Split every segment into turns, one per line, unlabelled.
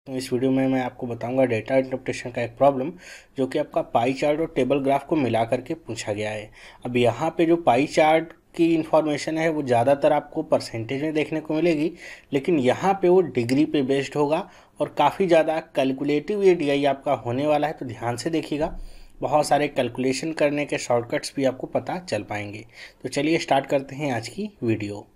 तो इस वीडियो में मैं आपको बताऊंगा डेटा इंटरप्रिटेशन का एक प्रॉब्लम जो कि आपका पाई चार्ट और टेबल ग्राफ को मिला करके पूछा गया है। अब यहाँ पे जो पाई चार्ट की इंफॉर्मेशन है वो ज़्यादातर आपको परसेंटेज में देखने को मिलेगी, लेकिन यहाँ पे वो डिग्री पे बेस्ड होगा और काफ़ी ज़्यादा कैलकुलेटिव ये डीआई आपका होने वाला है। तो ध्यान से देखिएगा, बहुत सारे कैलकुलेशन करने के शॉर्टकट्स भी आपको पता चल पाएंगे। तो चलिए स्टार्ट करते हैं आज की वीडियो।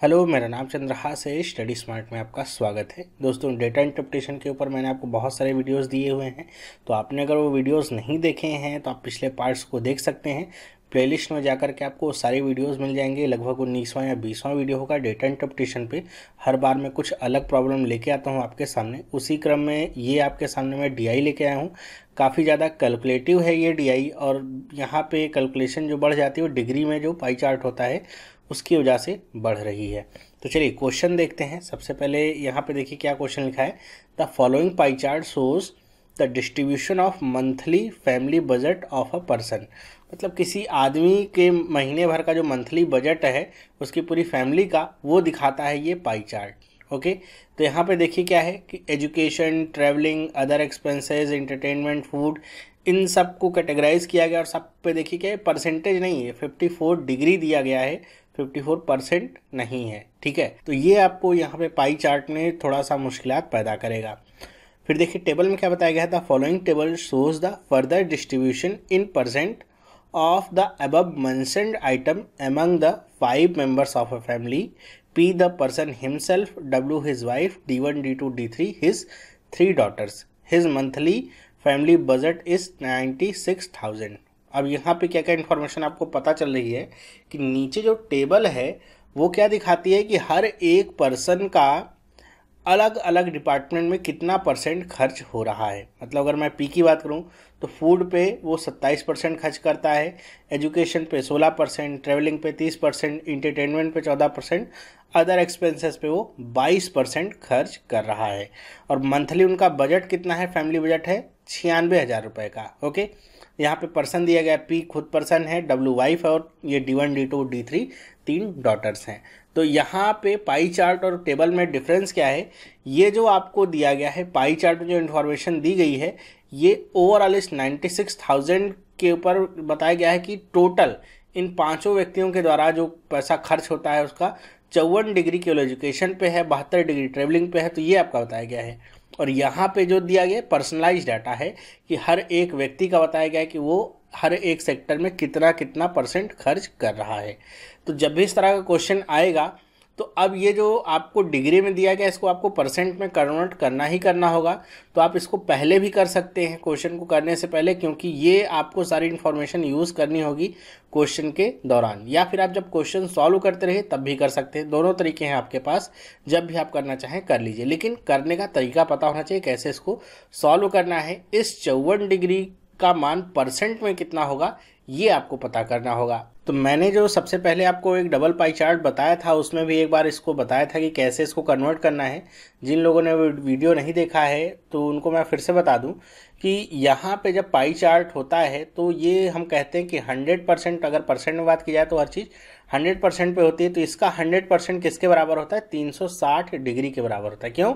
हेलो, मेरा नाम चंद्रहास है। स्टडी स्मार्ट में आपका स्वागत है। दोस्तों, डेटा इंटरप्रिटेशन के ऊपर मैंने आपको बहुत सारे वीडियोस दिए हुए हैं, तो आपने अगर वो वीडियोस नहीं देखे हैं तो आप पिछले पार्ट्स को देख सकते हैं। प्लेलिस्ट में जाकर के आपको सारे वीडियोस मिल जाएंगे। लगभग 19वां या 20वां वीडियो होगा डेटा इंटरप्रिटेशन पे। हर बार मैं कुछ अलग प्रॉब्लम लेके आता हूँ आपके सामने। उसी क्रम में ये आपके सामने मैं डीआई लेके आया हूँ। काफ़ी ज़्यादा कैलकुलेटिव है ये डीआई, और यहाँ पे कैलकुलेशन जो बढ़ जाती है वो डिग्री में जो पाई चार्ट होता है उसकी वजह से बढ़ रही है। तो चलिए क्वेश्चन देखते हैं। सबसे पहले यहाँ पे देखिए क्या क्वेश्चन लिखा है। The following pie chart shows the distribution of monthly family budget of a person. मतलब किसी आदमी के महीने भर का जो मंथली बजट है उसकी पूरी फैमिली का वो दिखाता है ये पाई चार्ट। ओके, तो यहाँ पे देखिए क्या है कि education, travelling, other expenses, entertainment, food, इन सब को कैटेगराइज किया गया और सब पे देखिए क्या है, परसेंटेज नहीं है, 54 डिग्री दिया गया है, 54% नहीं है। ठीक है, तो ये आपको यहाँ पे पाई चार्ट में थोड़ा सा मुश्किलात पैदा करेगा। फिर देखिए टेबल में क्या बताया गया था। Following table shows the further distribution in percent of the above mentioned item among the 5 members of a family. P the person himself, W his wife, D1 D2 D3 his 3 daughters. His monthly family budget is 96,000. अब यहाँ पे क्या क्या information आपको पता चल रही है कि नीचे जो टेबल है वो क्या दिखाती है कि हर एक पर्सन का अलग अलग डिपार्टमेंट में कितना परसेंट खर्च हो रहा है। मतलब अगर मैं पी की बात करूं तो फूड पे वो 27% खर्च करता है, एजुकेशन पे 16%, ट्रैवलिंग पे 30%, इंटरटेनमेंट पे 14%, अदर एक्सपेंसेस पे वो 22% खर्च कर रहा है। और मंथली उनका बजट कितना है, फैमिली बजट है 96,000 रुपये का। ओके, यहाँ पे पर्सन दिया गया, पी खुद पर्सन है, डब्ल्यू वाइफ है, और ये D1 D2 D3 3 डॉटर्स हैं। तो यहाँ पे पाई चार्ट और टेबल में डिफरेंस क्या है, ये जो आपको दिया गया है पाई चार्ट में जो इन्फॉर्मेशन दी गई है ये ओवरऑल इस 96,000 के ऊपर बताया गया है कि टोटल इन पांचों व्यक्तियों के द्वारा जो पैसा खर्च होता है उसका 54 डिग्री केवल एजुकेशन पे है, 72 डिग्री ट्रेवलिंग पे है। तो ये आपका बताया गया है। और यहाँ पे जो दिया गया पर्सनलाइज डाटा है कि हर एक व्यक्ति का बताया गया है कि वो हर एक सेक्टर में कितना कितना परसेंट खर्च कर रहा है। तो जब भी इस तरह का क्वेश्चन आएगा तो अब ये जो आपको डिग्री में दिया गया इसको आपको परसेंट में कन्वर्ट करना ही करना होगा। तो आप इसको पहले भी कर सकते हैं क्वेश्चन को करने से पहले, क्योंकि ये आपको सारी इन्फॉर्मेशन यूज़ करनी होगी क्वेश्चन के दौरान, या फिर आप जब क्वेश्चन सॉल्व करते रहे तब भी कर सकते हैं। दोनों तरीके हैं आपके पास, जब भी आप करना चाहें कर लीजिए, लेकिन करने का तरीका पता होना चाहिए कैसे इसको सॉल्व करना है। इस 54 डिग्री का मान परसेंट में कितना होगा ये आपको पता करना होगा। तो मैंने जो सबसे पहले आपको एक डबल पाई चार्ट बताया था उसमें भी एक बार इसको बताया था कि कैसे इसको कन्वर्ट करना है। जिन लोगों ने वीडियो नहीं देखा है तो उनको मैं फिर से बता दूं कि यहाँ पे जब पाई चार्ट होता है तो ये हम कहते हैं कि 100%, अगर परसेंट में बात की जाए तो हर चीज़ 100% पे होती है। तो इसका 100% किसके बराबर होता है, 360 डिग्री के बराबर होता है। क्यों?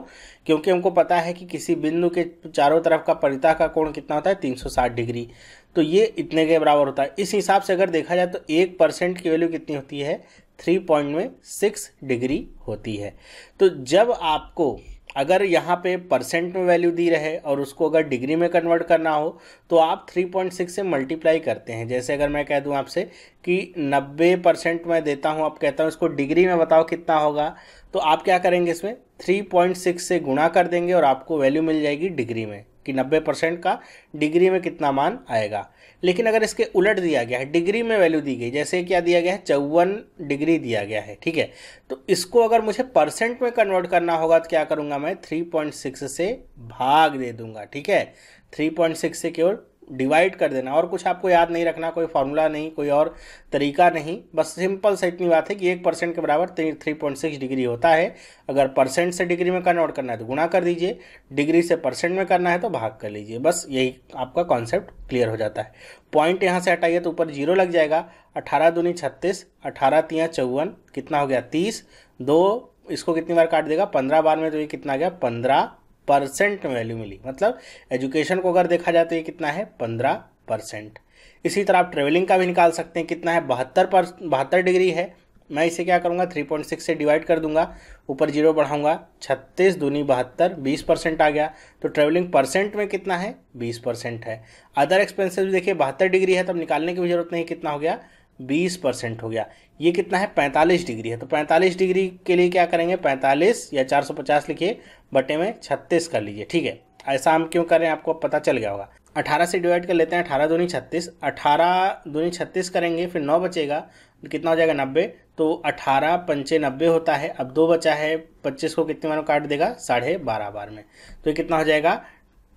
क्योंकि हमको पता है कि किसी बिंदु के चारों तरफ का परितः का कोण कितना होता है, 360 डिग्री। तो ये इतने के बराबर होता है। इस हिसाब से अगर देखा जाए तो 1% की वैल्यू कितनी होती है, 3.6 डिग्री होती है। तो जब आपको अगर यहाँ पे परसेंट में वैल्यू दी रहे और उसको अगर डिग्री में कन्वर्ट करना हो तो आप 3.6 से मल्टीप्लाई करते हैं। जैसे अगर मैं कह दूँ आपसे कि 90% मैं देता हूँ, आप कहता हूँ इसको डिग्री में बताओ कितना होगा, तो आप क्या करेंगे, इसमें 3.6 से गुणा कर देंगे और आपको वैल्यू मिल जाएगी डिग्री में कि 90% का डिग्री में कितना मान आएगा। लेकिन अगर इसके उलट दिया गया है, डिग्री में वैल्यू दी गई, जैसे क्या दिया गया है, 54 डिग्री दिया गया है, ठीक है, तो इसको अगर मुझे परसेंट में कन्वर्ट करना होगा तो क्या करूंगा, मैं 3.6 से भाग दे दूंगा। ठीक है, 3.6 से केवल डिवाइड कर देना, और कुछ आपको याद नहीं रखना, कोई फॉर्मूला नहीं, कोई और तरीका नहीं, बस सिंपल सा इतनी बात है कि 1% के बराबर 3.6 डिग्री होता है। अगर परसेंट से डिग्री में कन्वर्ट करना है तो गुणा कर दीजिए, डिग्री से परसेंट में करना है तो भाग कर लीजिए, बस यही आपका कॉन्सेप्ट क्लियर हो जाता है। पॉइंट यहाँ से हटाइए तो ऊपर 0 लग जाएगा। 18 दूनी 36, 18 तियाँ 54, कितना हो गया 30, 2 इसको कितनी बार काट देगा 15 बार में, तो ये कितना आ गया 15% वैल्यू मिली। मतलब एजुकेशन को अगर देखा जाए तो ये कितना है 15%। इसी तरह आप ट्रेवलिंग का भी निकाल सकते हैं, कितना है 72 डिग्री है। मैं इसे क्या करूँगा 3.6 से डिवाइड कर दूंगा, ऊपर 0 बढ़ाऊंगा, 36 दूनी 72, 20% आ गया। तो ट्रेवलिंग परसेंट में कितना है 20% है। अदर एक्सपेंसेस भी देखिए 72 डिग्री है, तब निकालने की भी जरूरत नहीं, कितना हो गया 20% हो गया। ये कितना है 45 डिग्री है, तो 45 डिग्री के लिए क्या करेंगे 45 या 450 लिखिए बटे में 36 कर लीजिए। ठीक है, ऐसा हम क्यों करें आपको पता चल गया होगा। 18 से डिवाइड कर लेते हैं, 18 दूनी 36, 18 दूनी 36 करेंगे, फिर 9 बचेगा, कितना हो जाएगा 90, तो 18 पंचे 90 होता है। अब 2 बचा है, 25 को कितने बार काट देगा 12.5 बार में, तो ये कितना हो जाएगा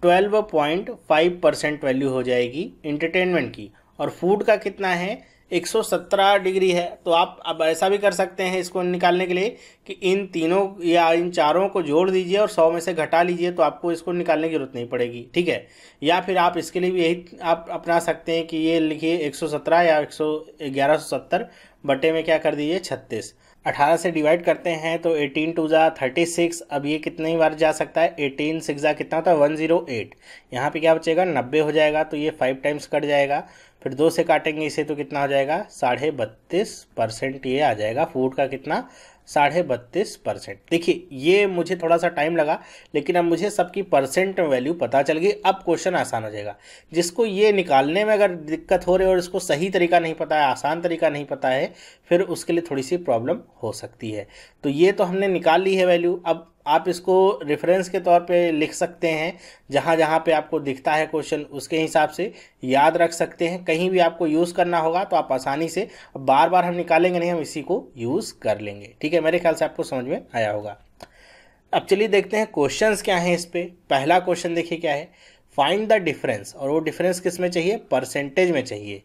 12.5% वैल्यू हो जाएगी इंटरटेनमेंट की। और फूड का कितना है 117 डिग्री है। तो आप अब ऐसा भी कर सकते हैं इसको निकालने के लिए कि इन तीनों या इन चारों को जोड़ दीजिए और 100 में से घटा लीजिए, तो आपको इसको निकालने की जरूरत नहीं पड़ेगी। ठीक है, या फिर आप इसके लिए भी यही आप अपना सकते हैं कि ये लिखिए 117 या 1170 बटे में क्या कर दीजिए 36। 18 से डिवाइड करते हैं तो 18 टू जा 36, अब ये कितनी बार जा सकता है 18 6 जा कितना होता है 108, यहाँ पे क्या बचेगा 90 हो जाएगा, तो ये 5 टाइम्स कट जाएगा, फिर 2 से काटेंगे इसे तो कितना हो जाएगा 32.5% ये आ जाएगा। फूड का कितना 32.5%। देखिए ये मुझे थोड़ा सा टाइम लगा, लेकिन अब मुझे सबकी परसेंट वैल्यू पता चल गई। अब क्वेश्चन आसान हो जाएगा। जिसको ये निकालने में अगर दिक्कत हो रही है और इसको सही तरीका नहीं पता है, आसान तरीका नहीं पता है, फिर उसके लिए थोड़ी सी प्रॉब्लम हो सकती है। तो ये तो हमने निकाल ली है वैल्यू। अब आप इसको रेफरेंस के तौर पे लिख सकते हैं, जहाँ जहाँ पे आपको दिखता है क्वेश्चन उसके हिसाब से याद रख सकते हैं। कहीं भी आपको यूज़ करना होगा तो आप आसानी से, बार बार हम निकालेंगे नहीं, हम इसी को यूज़ कर लेंगे। ठीक है, मेरे ख्याल से आपको समझ में आया होगा। अब चलिए देखते हैं क्वेश्चंस क्या हैं इस पे। पहला क्वेश्चन देखिए क्या है, फाइंड द डिफरेंस, और वो डिफरेंस किस में चाहिए परसेंटेज में चाहिए,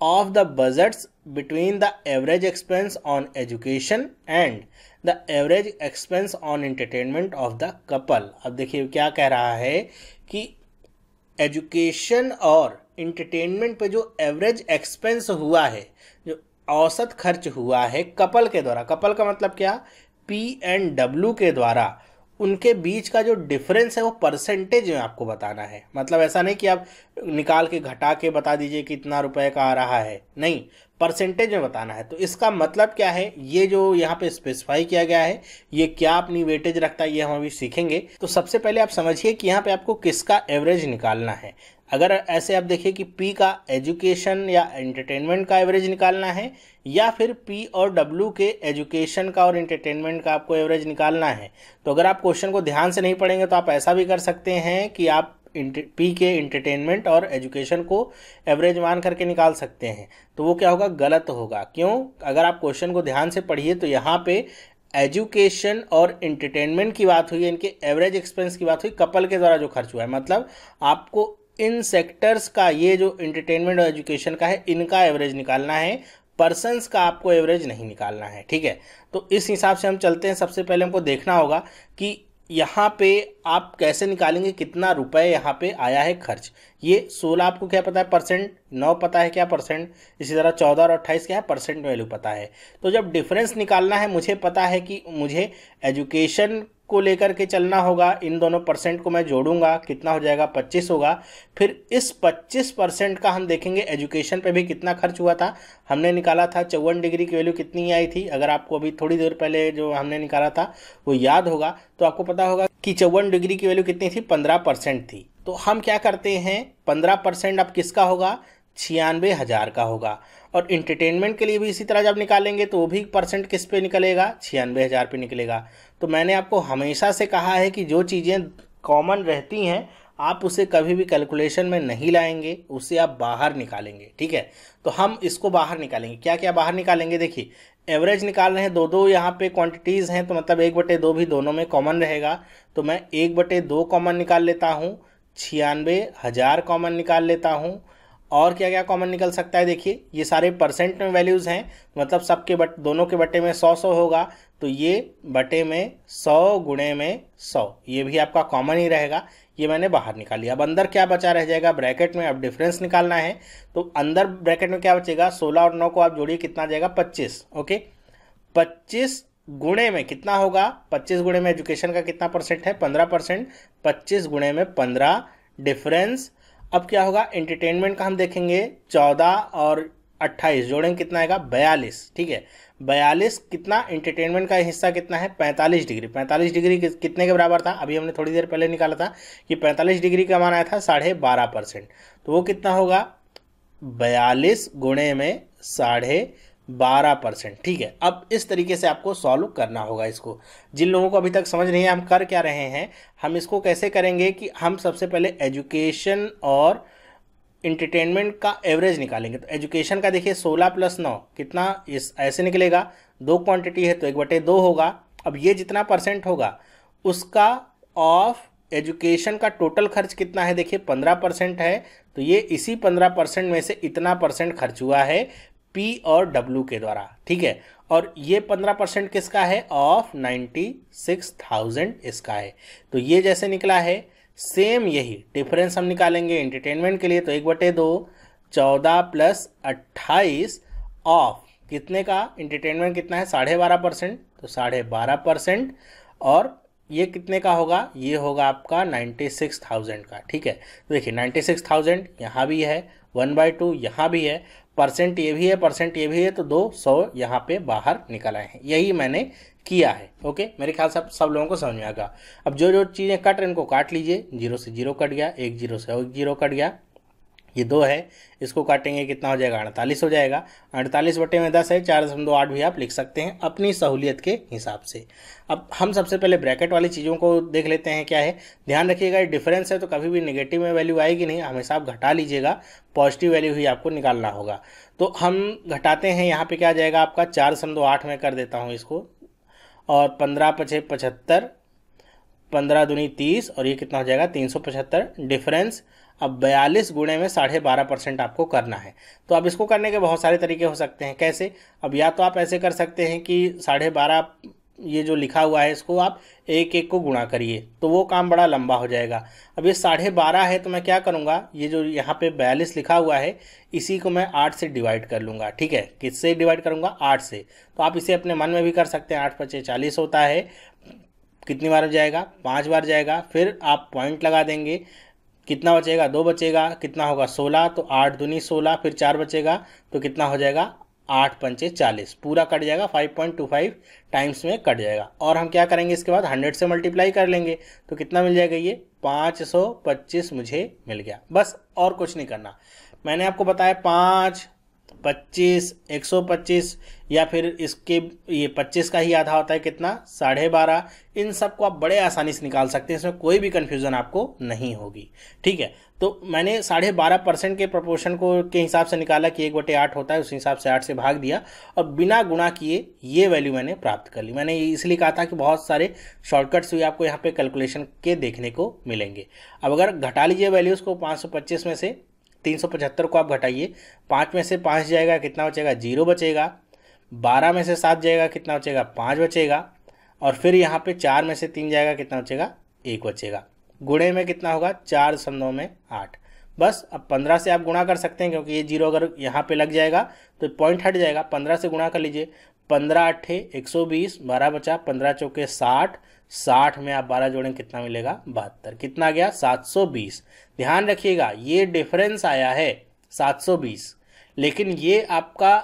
of the budgets between the average expense on education and the average expense on entertainment of the couple. अब देखिए क्या कह रहा है कि एजुकेशन और एंटरटेनमेंट पे जो एवरेज एक्सपेंस हुआ है, जो औसत खर्च हुआ है कपल के द्वारा, कपल का मतलब क्या P&W के द्वारा, उनके बीच का जो डिफरेंस है वो परसेंटेज में आपको बताना है। मतलब ऐसा नहीं कि आप निकाल के घटा के बता दीजिए कितना रुपए का आ रहा है, नहीं, परसेंटेज में बताना है। तो इसका मतलब क्या है, ये जो यहाँ पे स्पेसिफाई किया गया है ये क्या अपनी वेटेज रखता है, ये हम अभी सीखेंगे। तो सबसे पहले आप समझिए कि यहाँ पे आपको किसका एवरेज निकालना है। अगर ऐसे आप देखिए कि P का एजुकेशन या एंटरटेनमेंट का एवरेज निकालना है, या फिर P और W के एजुकेशन का और एंटरटेनमेंट का आपको एवरेज निकालना है, तो अगर आप क्वेश्चन को ध्यान से नहीं पढ़ेंगे तो आप ऐसा भी कर सकते हैं कि आप P के एंटरटेनमेंट और एजुकेशन को एवरेज मान करके निकाल सकते हैं। तो वो क्या होगा, गलत होगा। क्यों? अगर आप क्वेश्चन को ध्यान से पढ़िए तो यहाँ पे एजुकेशन और एंटरटेनमेंट की बात हुई है, इनके एवरेज एक्सपेंस की बात हुई, कपल के द्वारा जो खर्च हुआ है। मतलब आपको इन सेक्टर्स का, ये जो एंटरटेनमेंट और एजुकेशन का है, इनका एवरेज निकालना है, पर्सन्स का आपको एवरेज नहीं निकालना है। ठीक है, तो इस हिसाब से हम चलते हैं। सबसे पहले हमको देखना होगा कि यहाँ पे आप कैसे निकालेंगे कितना रुपए यहाँ पे आया है खर्च। ये 16 आपको क्या पता है परसेंट, 9 पता है क्या परसेंट, इसी तरह 14 और 28 क्या है परसेंट वैल्यू पता है। तो जब डिफरेंस निकालना है, मुझे पता है कि मुझे एजुकेशन को लेकर के चलना होगा, इन दोनों परसेंट को मैं जोड़ूंगा, कितना हो जाएगा 25 होगा। फिर इस 25% का हम देखेंगे एजुकेशन पे भी कितना खर्च हुआ था। हमने निकाला था 54 डिग्री की वैल्यू कितनी आई थी, अगर आपको अभी थोड़ी देर पहले जो हमने निकाला था वो याद होगा तो आपको पता होगा कि 54 डिग्री की वैल्यू कितनी थी 15% थी। तो हम क्या करते हैं 15% अब किसका होगा 96,000 का होगा। और एंटरटेनमेंट के लिए भी इसी तरह जब निकालेंगे तो वो भी परसेंट किस पे निकलेगा 96,000 पे निकलेगा। तो मैंने आपको हमेशा से कहा है कि जो चीज़ें कॉमन रहती हैं आप उसे कभी भी कैलकुलेशन में नहीं लाएंगे, उसे आप बाहर निकालेंगे। ठीक है, तो हम इसको बाहर निकालेंगे। क्या क्या बाहर निकालेंगे, देखिए एवरेज निकाल रहे हैं, दो यहाँ पे क्वांटिटीज़ हैं, तो मतलब 1/2 भी दोनों में कॉमन रहेगा। तो मैं 1/2 कॉमन निकाल लेता हूँ। 96,000 कॉमन निकाल लेता हूँ। और क्या क्या कॉमन निकल सकता है, देखिए ये सारे परसेंट में वैल्यूज़ हैं, मतलब सबके दोनों के बटे में 100 होगा, तो ये बटे में 100 गुणे में 100, ये भी आपका कॉमन ही रहेगा, ये मैंने बाहर निकाल लिया। अब अंदर क्या बचा रह जाएगा ब्रैकेट में, अब डिफरेंस निकालना है, तो अंदर ब्रैकेट में क्या बचेगा, 16 और 9 को आप जोड़िए, कितना आ जाएगा 25। ओके, 25 गुणे में कितना होगा, 25 गुणे में एजुकेशन का कितना परसेंट है, 15%, 25 गुणे में 15 डिफरेंस। अब क्या होगा, एंटरटेनमेंट का हम देखेंगे, 14 और 28 जोड़ेंगे कितना आएगा 42। ठीक है, 42 कितना, एंटरटेनमेंट का हिस्सा कितना है 45 डिग्री। 45 डिग्री कितने के बराबर था, अभी हमने थोड़ी देर पहले निकाला था कि 45 डिग्री का मान आया था 12.5%, तो वो कितना होगा 42 गुणे में 12.5%। ठीक है, अब इस तरीके से आपको सॉल्व करना होगा इसको। जिन लोगों को अभी तक समझ नहीं है हम कर क्या रहे हैं, हम इसको कैसे करेंगे कि हम सबसे पहले एजुकेशन और इंटरटेनमेंट का एवरेज निकालेंगे। तो एजुकेशन का देखिए 16 + 9 कितना, इस ऐसे निकलेगा, दो क्वांटिटी है तो 1/2 होगा। अब ये जितना परसेंट होगा उसका ऑफ एजुकेशन का टोटल खर्च कितना है, देखिए 15% है, तो ये इसी 15% में से इतना परसेंट खर्च हुआ है P और W के द्वारा। ठीक है, और ये 15% किसका है, ऑफ 96,000 इसका है। तो ये जैसे निकला है, सेम यही डिफरेंस हम निकालेंगे एंटरटेनमेंट के लिए, तो 1/2, 14 + 28 ऑफ कितने का, एंटरटेनमेंट कितना है 12.5%, तो 12.5%, और ये कितने का होगा, ये होगा आपका 96,000 का। ठीक है, तो देखिए 96,000 यहाँ भी है, 1/2 यहाँ भी है, परसेंट ये भी है, परसेंट ये भी है, तो 200 यहाँ पे बाहर निकल आए हैं, यही मैंने किया है। ओके, मेरे ख्याल से सब लोगों को समझ में आ गया। अब जो जो चीज़ें कट रहे हैं इनको काट लीजिए, 0 से 0 कट गया, 1 0 से 1 0 कट गया, ये 2 है, इसको काटेंगे कितना हो जाएगा 48 हो जाएगा। 48/10 है, 4.8 भी आप लिख सकते हैं अपनी सहूलियत के हिसाब से। अब हम सबसे पहले ब्रैकेट वाली चीज़ों को देख लेते हैं क्या है। ध्यान रखिएगा डिफरेंस है तो कभी भी नेगेटिव में वैल्यू आएगी नहीं, हमेशा आप घटा लीजिएगा, पॉजिटिव वैल्यू ही आपको निकालना होगा। तो हम घटाते हैं, यहाँ पे क्या आ जाएगा आपका 4.8 में कर देता हूँ इसको, और 15 × 5 = 75, 15 दूनी 30, और ये कितना हो जाएगा 375 डिफरेंस। अब 42 गुणे में 12.5% आपको करना है। तो अब इसको करने के बहुत सारे तरीके हो सकते हैं, कैसे, अब या तो आप ऐसे कर सकते हैं कि 12.5 ये जो लिखा हुआ है इसको आप एक एक को गुणा करिए, तो वो काम बड़ा लंबा हो जाएगा। अब ये 12.5 है तो मैं क्या करूँगा, ये जो यहाँ पे 42 लिखा हुआ है इसी को मैं 8 से डिवाइड कर लूँगा। ठीक है, किससे डिवाइड करूँगा, 8 से। तो आप इसे अपने मन में भी कर सकते हैं, 8 × 5 = 40 होता है, कितनी बार जाएगा 5 बार जाएगा, फिर आप पॉइंट लगा देंगे, कितना बचेगा 2 बचेगा, कितना होगा 16, तो 8 दूनी 16, फिर 4 बचेगा, तो कितना हो जाएगा 8 × 5 = 40, पूरा कट जाएगा, 5.25 टाइम्स में कट जाएगा। और हम क्या करेंगे इसके बाद 100 से मल्टीप्लाई कर लेंगे, तो कितना मिल जाएगा, ये 525 मुझे मिल गया। बस और कुछ नहीं करना, मैंने आपको बताया 5, 25, 125, या फिर इसके ये 25 का ही आधा होता है कितना 12.5, इन सब को आप बड़े आसानी से निकाल सकते हैं, इसमें कोई भी कन्फ्यूज़न आपको नहीं होगी। ठीक है, तो मैंने 12.5% के प्रोपोर्शन को के हिसाब से निकाला कि 1/8 होता है, उस हिसाब से 8 से भाग दिया, और बिना गुणा किए ये वैल्यू मैंने प्राप्त कर ली। मैंने इसलिए कहा था कि बहुत सारे शॉर्टकट्स भी आपको यहाँ पे कैलकुलेशन के देखने को मिलेंगे। अब अगर घटा लीजिए वैल्यूज़ को, 525 में से 375 को आप घटाइए, 5 में से 5 जाएगा, कितना बचेगा 0 बचेगा, 12 में से 7 जाएगा, कितना बचेगा 5 बचेगा, और फिर यहाँ पे 4 में से 3 जाएगा, कितना बचेगा 1 बचेगा। गुणे में कितना होगा 4 में 8। बस अब 15 से आप गुणा कर सकते हैं, क्योंकि ये 0 अगर यहाँ पे लग जाएगा तो पॉइंट हट जाएगा, 15 से गुणा कर लीजिए, 15 × 8 = 120, 12 बचा, 15 × 4 = 60, 60 में आप 12 जोड़ें कितना मिलेगा 72, कितना गया 720। ध्यान रखिएगा ये डिफरेंस आया है 720, लेकिन ये आपका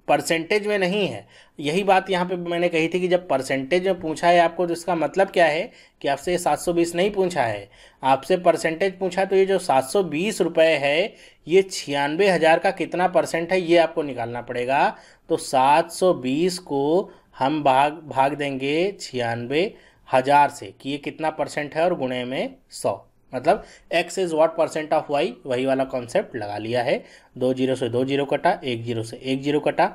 परसेंटेज में नहीं है। यही बात यहाँ पे मैंने कही थी कि जब परसेंटेज में पूछा है आपको, तो इसका मतलब क्या है कि आपसे 720 नहीं पूछा है, आपसे परसेंटेज पूछा। तो ये जो 720 रुपये है ये 96,000 का कितना परसेंट है ये आपको निकालना पड़ेगा। तो 720 को हम भाग देंगे 96,000 से कि ये कितना परसेंट है, और गुणे में 100, मतलब x is what percent of y, वही वाला कॉन्सेप्ट लगा लिया है। 2 0 से 2 0 कटा, 1 0 से 1 0 कटा,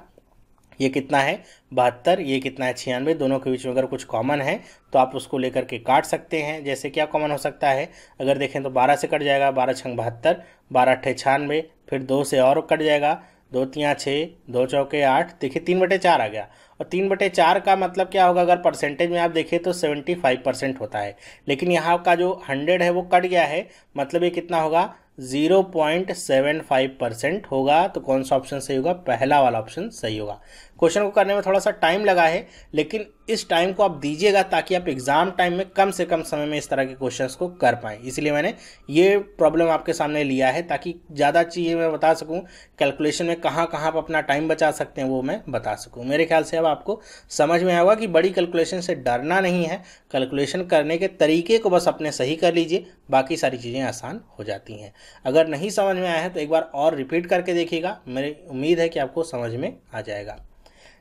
ये कितना है 72, ये कितना है 96। दोनों के बीच में अगर कुछ कॉमन है तो आप उसको लेकर के काट सकते हैं। जैसे क्या कॉमन हो सकता है, अगर देखें तो 12 से कट जाएगा, 12 छंग 72, 12 अट्ठे 96, फिर 2 से और कट जाएगा, 2 तियाँ 6, 2 चौके 8, देखिए 3/4 आ गया। और 3/4 का मतलब क्या होगा, अगर परसेंटेज में आप देखें तो 75% होता है, लेकिन यहाँ का जो 100 है वो कट गया है, मतलब ये कितना होगा 0.75% होगा। तो कौन सा ऑप्शन सही होगा, पहला वाला ऑप्शन सही होगा। क्वेश्चन को करने में थोड़ा सा टाइम लगा है, लेकिन इस टाइम को आप दीजिएगा ताकि आप एग्जाम टाइम में कम से कम समय में इस तरह के क्वेश्चंस को कर पाएँ। इसलिए मैंने ये प्रॉब्लम आपके सामने लिया है ताकि ज़्यादा चीज़ें मैं बता सकूँ, कैलकुलेशन में कहाँ कहाँ आप अपना टाइम बचा सकते हैं वो मैं बता सकूँ। मेरे ख्याल से अब आपको समझ में आएगा कि बड़ी कैलकुलेशन से डरना नहीं है, कैलकुलेशन करने के तरीके को बस अपने सही कर लीजिए, बाकी सारी चीज़ें आसान हो जाती हैं। अगर नहीं समझ में आया है तो एक बार और रिपीट करके देखिएगा, मेरी उम्मीद है कि आपको समझ में आ जाएगा।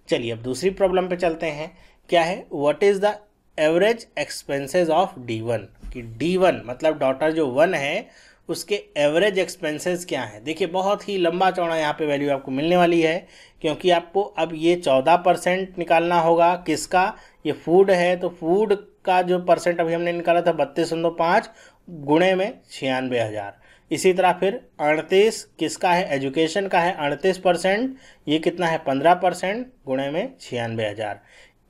चलिए अब दूसरी प्रॉब्लम पे चलते हैं। क्या है, what is the average expenses of D1, कि D1 मतलब डॉटर जो 1 है उसके एवरेज एक्सपेंसेस क्या है। देखिए बहुत ही लंबा चौड़ा यहाँ पे वैल्यू आपको मिलने वाली है, क्योंकि आपको अब ये 14% निकालना होगा। किसका, ये फूड है, तो फूड का जो परसेंट अभी हमने निकाला था 32.5 गुणे में 96,000। इसी तरह फिर 38 किसका है, एजुकेशन का है 38%, ये कितना है 15% गुणे में 96,000।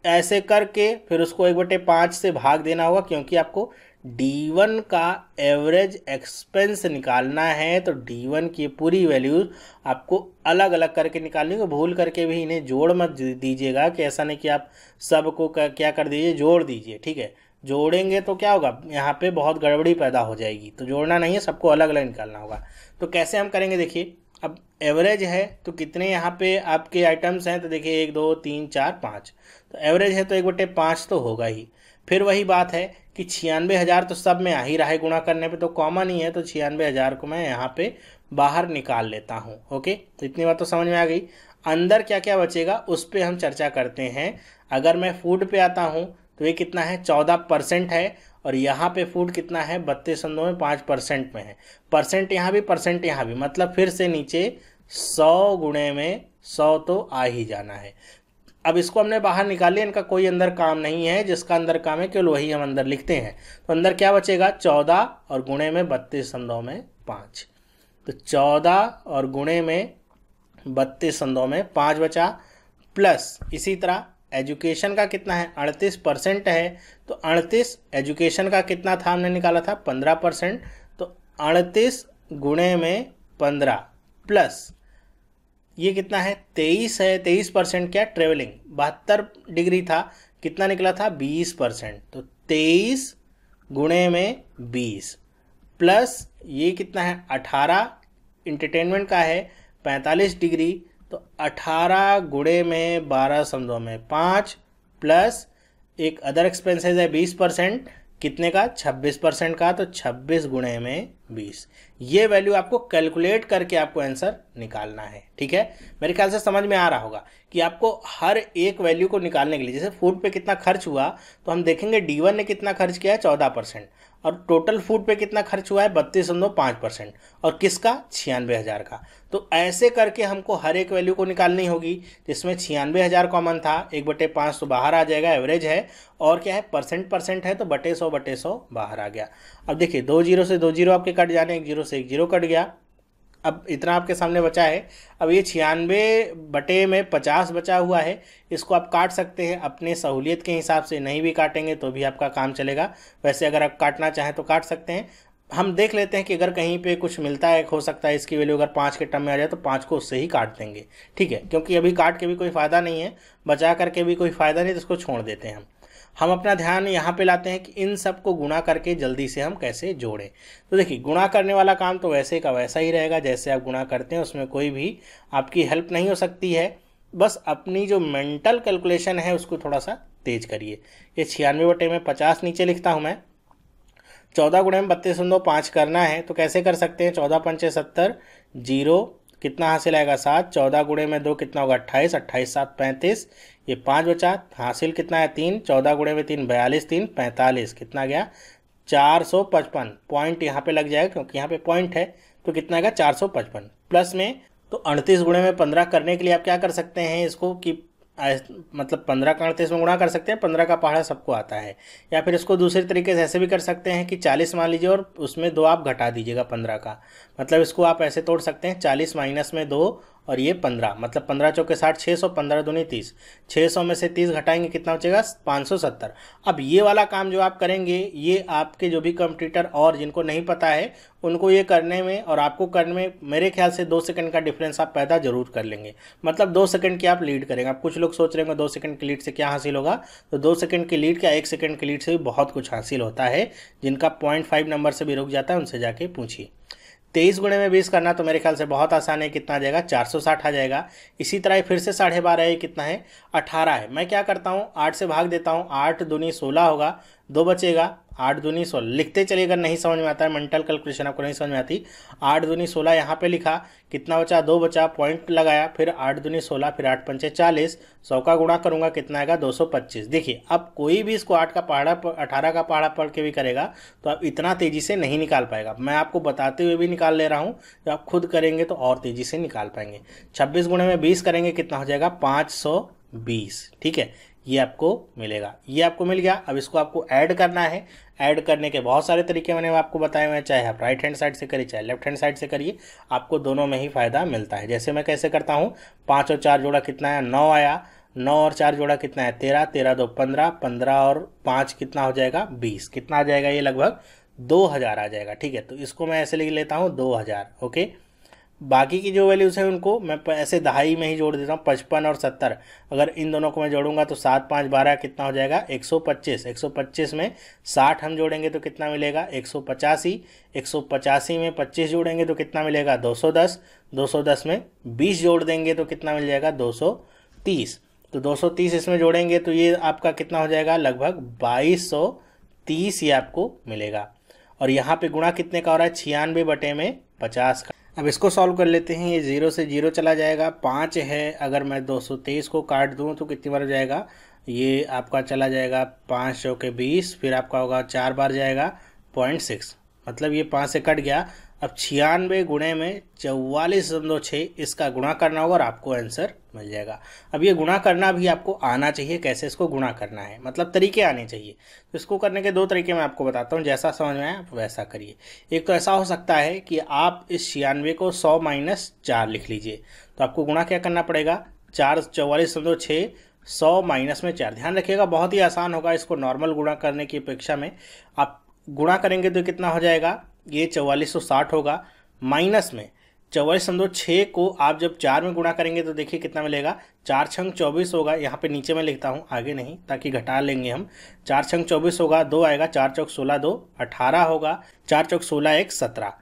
ऐसे करके फिर उसको 1/5 से भाग देना होगा, क्योंकि आपको D1 का एवरेज एक्सपेंस निकालना है। तो D1 की पूरी वैल्यूज आपको अलग अलग करके निकालनी है। भूल करके भी इन्हें जोड़ मत दीजिएगा, कि ऐसा नहीं कि आप सबको क्या कर दीजिए, जोड़ दीजिए। ठीक है, जोड़ेंगे तो क्या होगा, यहाँ पे बहुत गड़बड़ी पैदा हो जाएगी। तो जोड़ना नहीं है, सबको अलग अलग निकालना होगा। तो कैसे हम करेंगे, देखिए अब एवरेज है तो कितने यहाँ पे आपके आइटम्स हैं, तो देखिए 1 2 3 4 5, तो एवरेज है तो 1/5 तो होगा ही। फिर वही बात है कि 96,000 तो सब में आ ही रहा है, गुणा करने पे तो कॉमन ही है, तो 96,000 को मैं यहाँ पे बाहर निकाल लेता हूँ। ओके, तो इतनी बात तो समझ में आ गई। अंदर क्या क्या बचेगा उस पर हम चर्चा करते हैं। अगर मैं फूड पे आता हूँ तो ये कितना है 14% है, और यहाँ पे फूड कितना है 32.5% में है। परसेंट यहाँ भी, परसेंट यहाँ भी, मतलब फिर से नीचे 100 गुणे में 100 तो आ ही जाना है। अब इसको हमने बाहर निकाल लिया, इनका कोई अंदर काम नहीं है, जिसका अंदर काम है केवल वही हम अंदर लिखते हैं। तो अंदर क्या बचेगा 14 और गुणे में 32.5, तो 14 और गुणे में 32.5 बचा, प्लस इसी तरह एजुकेशन का कितना है 38% है, तो 38 एजुकेशन का कितना था हमने निकाला था 15%, तो 38 गुणे में 15 प्लस ये कितना है 23 है, 23% क्या ट्रेवलिंग 72 डिग्री था, कितना निकला था 20%, तो 23 गुणे में 20 प्लस ये कितना है 18 इंटरटेनमेंट का है 45 डिग्री, तो 18 गुणे में 12.5 प्लस एक अदर एक्सपेंसेस है 20%, कितने का 26% का, तो 26 गुणे में 20। ये वैल्यू आपको कैलकुलेट करके आपको आंसर निकालना है। ठीक है, मेरे ख्याल से समझ में आ रहा होगा कि आपको हर एक वैल्यू को निकालने के लिए, जैसे फूड पे कितना खर्च हुआ तो हम देखेंगे D1 ने कितना खर्च किया है 14%, और टोटल फूड पे कितना खर्च हुआ है 32.5%, और किसका 96,000 का। तो ऐसे करके हमको हर एक वैल्यू को निकालनी होगी, जिसमें 96,000 कॉमन था, 1/5 तो बाहर आ जाएगा, एवरेज है, और क्या है परसेंट है तो बटे 100 बाहर आ गया। अब देखिए 2 जीरो से 2 जीरो आपके कट जाने, 1 जीरो से 1 जीरो कट गया, अब इतना आपके सामने बचा है। अब ये 96/50 बचा हुआ है, इसको आप काट सकते हैं अपने सहूलियत के हिसाब से, नहीं भी काटेंगे तो भी आपका काम चलेगा। वैसे अगर आप काटना चाहें तो काट सकते हैं। हम देख लेते हैं कि अगर कहीं पे कुछ मिलता है, हो सकता है इसकी वैल्यू अगर 5 के टर्म में आ जाए तो 5 को उससे ही काट देंगे। ठीक है, क्योंकि अभी काट के भी कोई फ़ायदा नहीं है, बचा करके भी कोई फ़ायदा नहीं, तो इसको छोड़ देते हैं। हम अपना ध्यान यहाँ पे लाते हैं कि इन सब को गुणा करके जल्दी से हम कैसे जोड़ें। तो देखिए गुणा करने वाला काम तो वैसे का वैसा ही रहेगा, जैसे आप गुणा करते हैं, उसमें कोई भी आपकी हेल्प नहीं हो सकती है। बस अपनी जो मेंटल कैलकुलेशन है उसको थोड़ा सा तेज करिए। ये 96/50 नीचे लिखता हूँ मैं, 14 गुणे में 32.5 करना है, तो कैसे कर सकते हैं, 14 पंचे 70, जीरो कितना हासिल आएगा 7, 14 गुणे में 2 कितना होगा 28, 28 7 35, ये 5 बचा, हासिल कितना है 3, 14 गुणे में 3 42, 3 45, कितना गया 455। पॉइंट यहाँ पे लग जाएगा क्योंकि यहाँ पे पॉइंट है, तो कितना आएगा 455। प्लस में तो 38 गुणे में 15 करने के लिए आप क्या कर सकते हैं, इसको कि मतलब 15 का 38 में गुणा कर सकते हैं, 15 का पहाड़ा सबको आता है। या फिर इसको दूसरे तरीके से ऐसे भी कर सकते हैं कि 40 मान लीजिए और उसमें 2 आप घटा दीजिएगा 15 का, मतलब इसको आप ऐसे तोड़ सकते हैं 40 माइनस में 2 और ये 15, मतलब 15 चौके 60, 600, 15 दूनी 30, 600 में से 30 घटाएंगे कितना बचेगा 570। अब ये वाला काम जो आप करेंगे ये आपके जो भी कंप्यूटर और जिनको नहीं पता है उनको ये करने में और आपको करने में मेरे ख्याल से 2 सेकंड का डिफरेंस आप पैदा जरूर कर लेंगे, मतलब 2 सेकंड की आप लीड करेंगे। आप कुछ लोग सोच रहे होंगे 2 सेकंड की लीड से क्या हासिल होगा, तो 2 सेकंड की लीड क्या 1 सेकंड की लीड से भी बहुत कुछ हासिल होता है। जिनका 0.5 नंबर से भी रुक जाता है उनसे जाके पूछिए। 23 गुणे में 20 करना तो मेरे ख्याल से बहुत आसान है, कितना आ जाएगा 460 आ जाएगा। इसी तरह फिर से 12.5 है, कितना है 18 है। मैं क्या करता हूँ 8 से भाग देता हूँ, 8 दूनी 16 होगा, 2 बचेगा, 8 दूनी 16 लिखते चलिए, अगर नहीं समझ में आता है मेंटल कैलकुलेशन आपको नहीं समझ में आती। 8 दूनी 16 यहाँ पे लिखा, कितना बचा 2 बचा, पॉइंट लगाया, फिर 8 दूनी 16, फिर 8 पंचे 40, 100 का गुणा करूंगा कितना आएगा 225। देखिए अब कोई भी इसको 8 का पहाड़ा 18 का पहाड़ा पढ़ के भी करेगा तो आप इतना तेजी से नहीं निकाल पाएगा। मैं आपको बताते हुए भी निकाल ले रहा हूँ, जब आप खुद करेंगे तो और तेजी से निकाल पाएंगे। 26 गुणे में 20 करेंगे कितना हो जाएगा 520, ठीक है, ये आपको मिलेगा। ये आपको मिल गया। अब इसको आपको ऐड करना है। ऐड करने के बहुत सारे तरीके मैंने आपको बताए हुए हैं, चाहे आप राइट हैंड साइड से करिए चाहे लेफ्ट हैंड साइड से करिए, आपको दोनों में ही फायदा मिलता है। जैसे मैं कैसे करता हूँ, 5 और 4 जोड़ा कितना है 9 आया, 9 और 4 जोड़ा कितना है 13, 13 2 15, 15 और 5 कितना हो जाएगा 20, कितना आ जाएगा ये लगभग 2000 आ जाएगा, ठीक है। तो इसको मैं ऐसे लिख लेता हूँ 2000, ओके। बाकी की जो वैल्यूज़ है उनको मैं ऐसे दहाई में ही जोड़ देता हूँ, 55 और 70, अगर इन दोनों को मैं जोड़ूंगा तो 7 5 12 कितना हो जाएगा 125, 125 में 60 हम जोड़ेंगे तो कितना मिलेगा 185, 185 में 25 जोड़ेंगे तो कितना मिलेगा 210, 210 में 20 जोड़ देंगे तो कितना मिल जाएगा 230, तो 230 इसमें जोड़ेंगे तो ये आपका कितना हो जाएगा लगभग 2230 ये आपको मिलेगा। और यहाँ पे गुणा कितने का हो रहा है 96 बटे में 50 का। अब इसको सॉल्व कर लेते हैं। ये 0 से 0 चला जाएगा, 5 है, अगर मैं 223 को काट दूं तो कितनी बार हो जाएगा, ये आपका चला जाएगा 5 चौके 20, फिर आपका होगा 4 बार जाएगा 0.6, मतलब ये 5 से कट गया। अब 96 गुणे में 44.6 इसका गुणा करना होगा और आपको आंसर मिल जाएगा। अब ये गुणा करना भी आपको आना चाहिए, कैसे इसको गुणा करना है, मतलब तरीके आने चाहिए। तो इसको करने के 2 तरीके मैं आपको बताता हूँ, जैसा समझ में आए आप वैसा करिए। एक तो ऐसा हो सकता है कि आप इस 96 को 100 माइनस 4 लिख लीजिए, तो आपको गुणा क्या करना पड़ेगा 44.6, 100 माइनस में 4। ध्यान रखिएगा बहुत ही आसान होगा, इसको नॉर्मल गुणा करने की अपेक्षा में आप गुणा करेंगे तो कितना हो जाएगा, ये 4460 होगा, माइनस में 44.6 को आप जब 4 में गुणा करेंगे तो देखिए कितना मिलेगा, 4 छंग 24 होगा, यहाँ पे नीचे में लिखता हूँ आगे नहीं ताकि घटा लेंगे हम, 4 छंग 24 होगा, 2 आएगा, 4 चौक 16, 2 18 होगा, 4 चौक 16 1 17,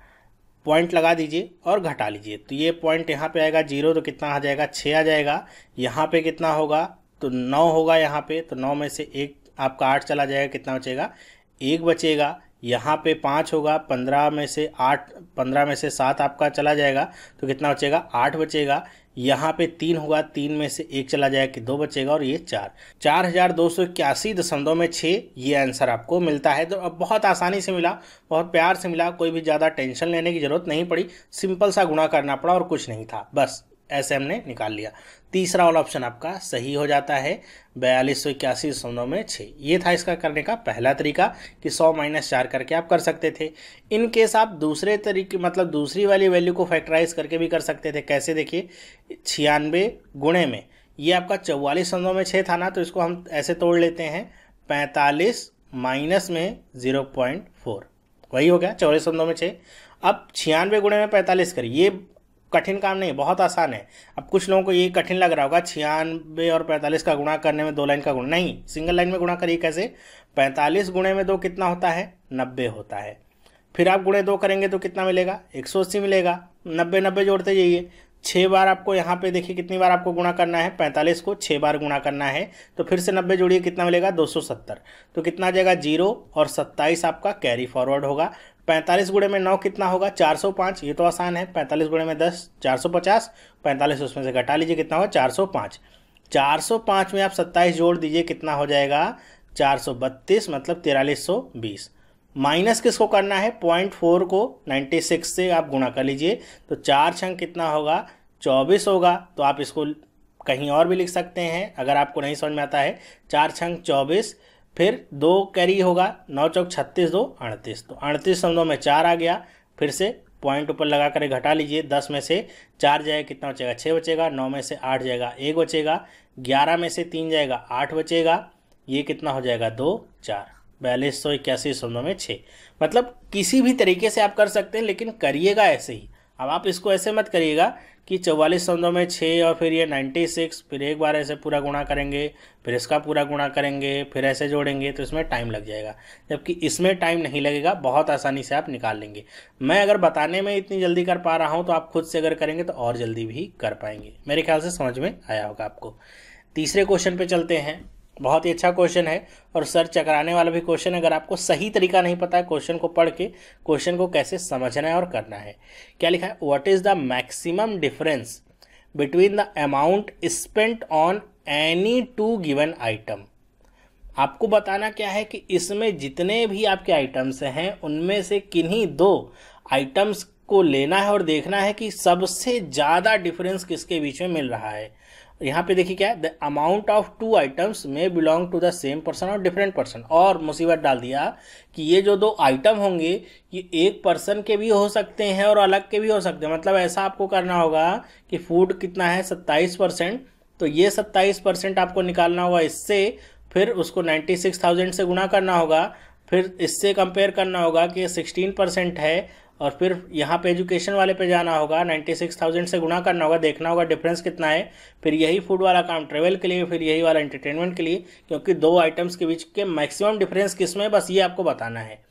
पॉइंट लगा दीजिए और घटा लीजिए, तो ये पॉइंट यहाँ पे आएगा 0, तो कितना आ जाएगा 6 आ जाएगा। यहाँ पे कितना होगा तो 9 होगा यहाँ पे, तो 9 में से 1 आपका 8 चला जाएगा, कितना बचेगा 1 बचेगा। यहाँ पे 5 होगा, 15 में से 8, 15 में से 7 आपका चला जाएगा तो कितना बचेगा 8 बचेगा। यहाँ पे 3 होगा, 3 में से 1 चला जाएगा कि 2 बचेगा, और ये 4281.6 ये आंसर आपको मिलता है। तो अब बहुत आसानी से मिला, बहुत प्यार से मिला, कोई भी ज़्यादा टेंशन लेने की जरूरत नहीं पड़ी, सिंपल सा गुणा करना पड़ा और कुछ नहीं था, बस ऐसे हमने निकाल लिया। तीसरा वाला ऑप्शन आपका सही हो जाता है 4281.6। ये था इसका करने का पहला तरीका कि 100 माइनस 4 करके आप कर सकते थे। इन केस आप दूसरे तरीके मतलब दूसरी वाली वैल्यू को फैक्टराइज करके भी कर सकते थे। कैसे देखिए 96 गुणे में ये आपका 44.6 था ना, तो इसको हम ऐसे तोड़ लेते हैं 45 माइनस में 0.4, वही हो गया 44.6। अब 96 गुणे में 45 करिए, ये कठिन काम नहीं, बहुत आसान है। अब कुछ लोगों को ये कठिन लग रहा होगा 96 और 45 का गुणा करने में 2 लाइन का गुणा, नहीं, सिंगल लाइन में गुणा करिए। कैसे 45 गुणे में 2 कितना होता है 90 होता है, फिर आप गुणे 2 करेंगे तो कितना मिलेगा 180 मिलेगा, 90 90 जोड़ते जाइए। 6 बार आपको यहाँ पे देखिए कितनी बार आपको गुणा करना है, 45 को 6 बार गुणा करना है, तो फिर से 90 जोड़िए कितना मिलेगा 270, तो कितना आ जाएगा 0 और 27 आपका कैरी फॉरवर्ड होगा। 45 गुणे में 9 कितना होगा 405, ये तो आसान है। 45 गुणे में 10 450, 45 उसमें से घटा लीजिए कितना होगा 405, 405 में आप 27 जोड़ दीजिए कितना हो जाएगा 432, मतलब 4320। माइनस किसको करना है 0.4 को 96 से आप गुणा कर लीजिए, तो 4 छंग कितना होगा 24 होगा, तो आप इसको कहीं और भी लिख सकते हैं अगर आपको नहीं समझ में आता है। 4 छंग 24, फिर 2 कैरी होगा, 9 चौक 36, 2 38। तो 38 शब्दों में 4 आ गया। फिर से पॉइंट ऊपर लगा कर घटा लीजिए। 10 में से 4 जाएगा कितना बचेगा? 6 बचेगा। 9 में से 8 जाएगा 1 बचेगा। 11 में से 3 जाएगा 8 बचेगा। ये कितना हो जाएगा? 2 4, 4281 शब्दों में 6। मतलब किसी भी तरीके से आप कर सकते हैं, लेकिन करिएगा ऐसे ही। अब आप इसको ऐसे मत करिएगा कि 44 शब्दों में 6 और फिर ये 96, फिर एक बार ऐसे पूरा गुणा करेंगे, फिर इसका पूरा गुणा करेंगे, फिर ऐसे जोड़ेंगे, तो इसमें टाइम लग जाएगा। जबकि इसमें टाइम नहीं लगेगा, बहुत आसानी से आप निकाल लेंगे। मैं अगर बताने में इतनी जल्दी कर पा रहा हूँ तो आप खुद से अगर करेंगे तो और जल्दी भी कर पाएंगे। मेरे ख्याल से समझ में आया होगा आपको। तीसरे क्वेश्चन पे चलते हैं। बहुत ही अच्छा क्वेश्चन है और सर चकराने वाला भी क्वेश्चन है। अगर आपको सही तरीका नहीं पता है क्वेश्चन को पढ़ के क्वेश्चन को कैसे समझना है और करना है। क्या लिखा है? What is the maximum difference between the amount spent on any 2 given item. आपको बताना क्या है कि इसमें जितने भी आपके आइटम्स हैं उनमें से किन्हीं 2 आइटम्स को लेना है और देखना है कि सबसे ज़्यादा डिफरेंस किसके बीच में मिल रहा है। यहाँ पे देखिए क्या है, द अमाउंट ऑफ 2 आइटम्स में belong to the same person और डिफरेंट पर्सन। और मुसीबत डाल दिया कि ये जो 2 आइटम होंगे ये एक पर्सन के भी हो सकते हैं और अलग के भी हो सकते हैं। मतलब ऐसा आपको करना होगा कि फूड कितना है 27%, तो ये 27% आपको निकालना होगा इससे, फिर उसको 96,000 से गुणा करना होगा, फिर इससे कंपेयर करना होगा कि ये 16% है, और फिर यहाँ पे एजुकेशन वाले पे जाना होगा, 96,000 से गुणा करना होगा, देखना होगा डिफरेंस कितना है। फिर यही फूड वाला काम ट्रेवल के लिए, फिर यही वाला एंटरटेनमेंट के लिए, क्योंकि 2 आइटम्स के बीच के मैक्सिमम डिफरेंस किस में, बस ये आपको बताना है।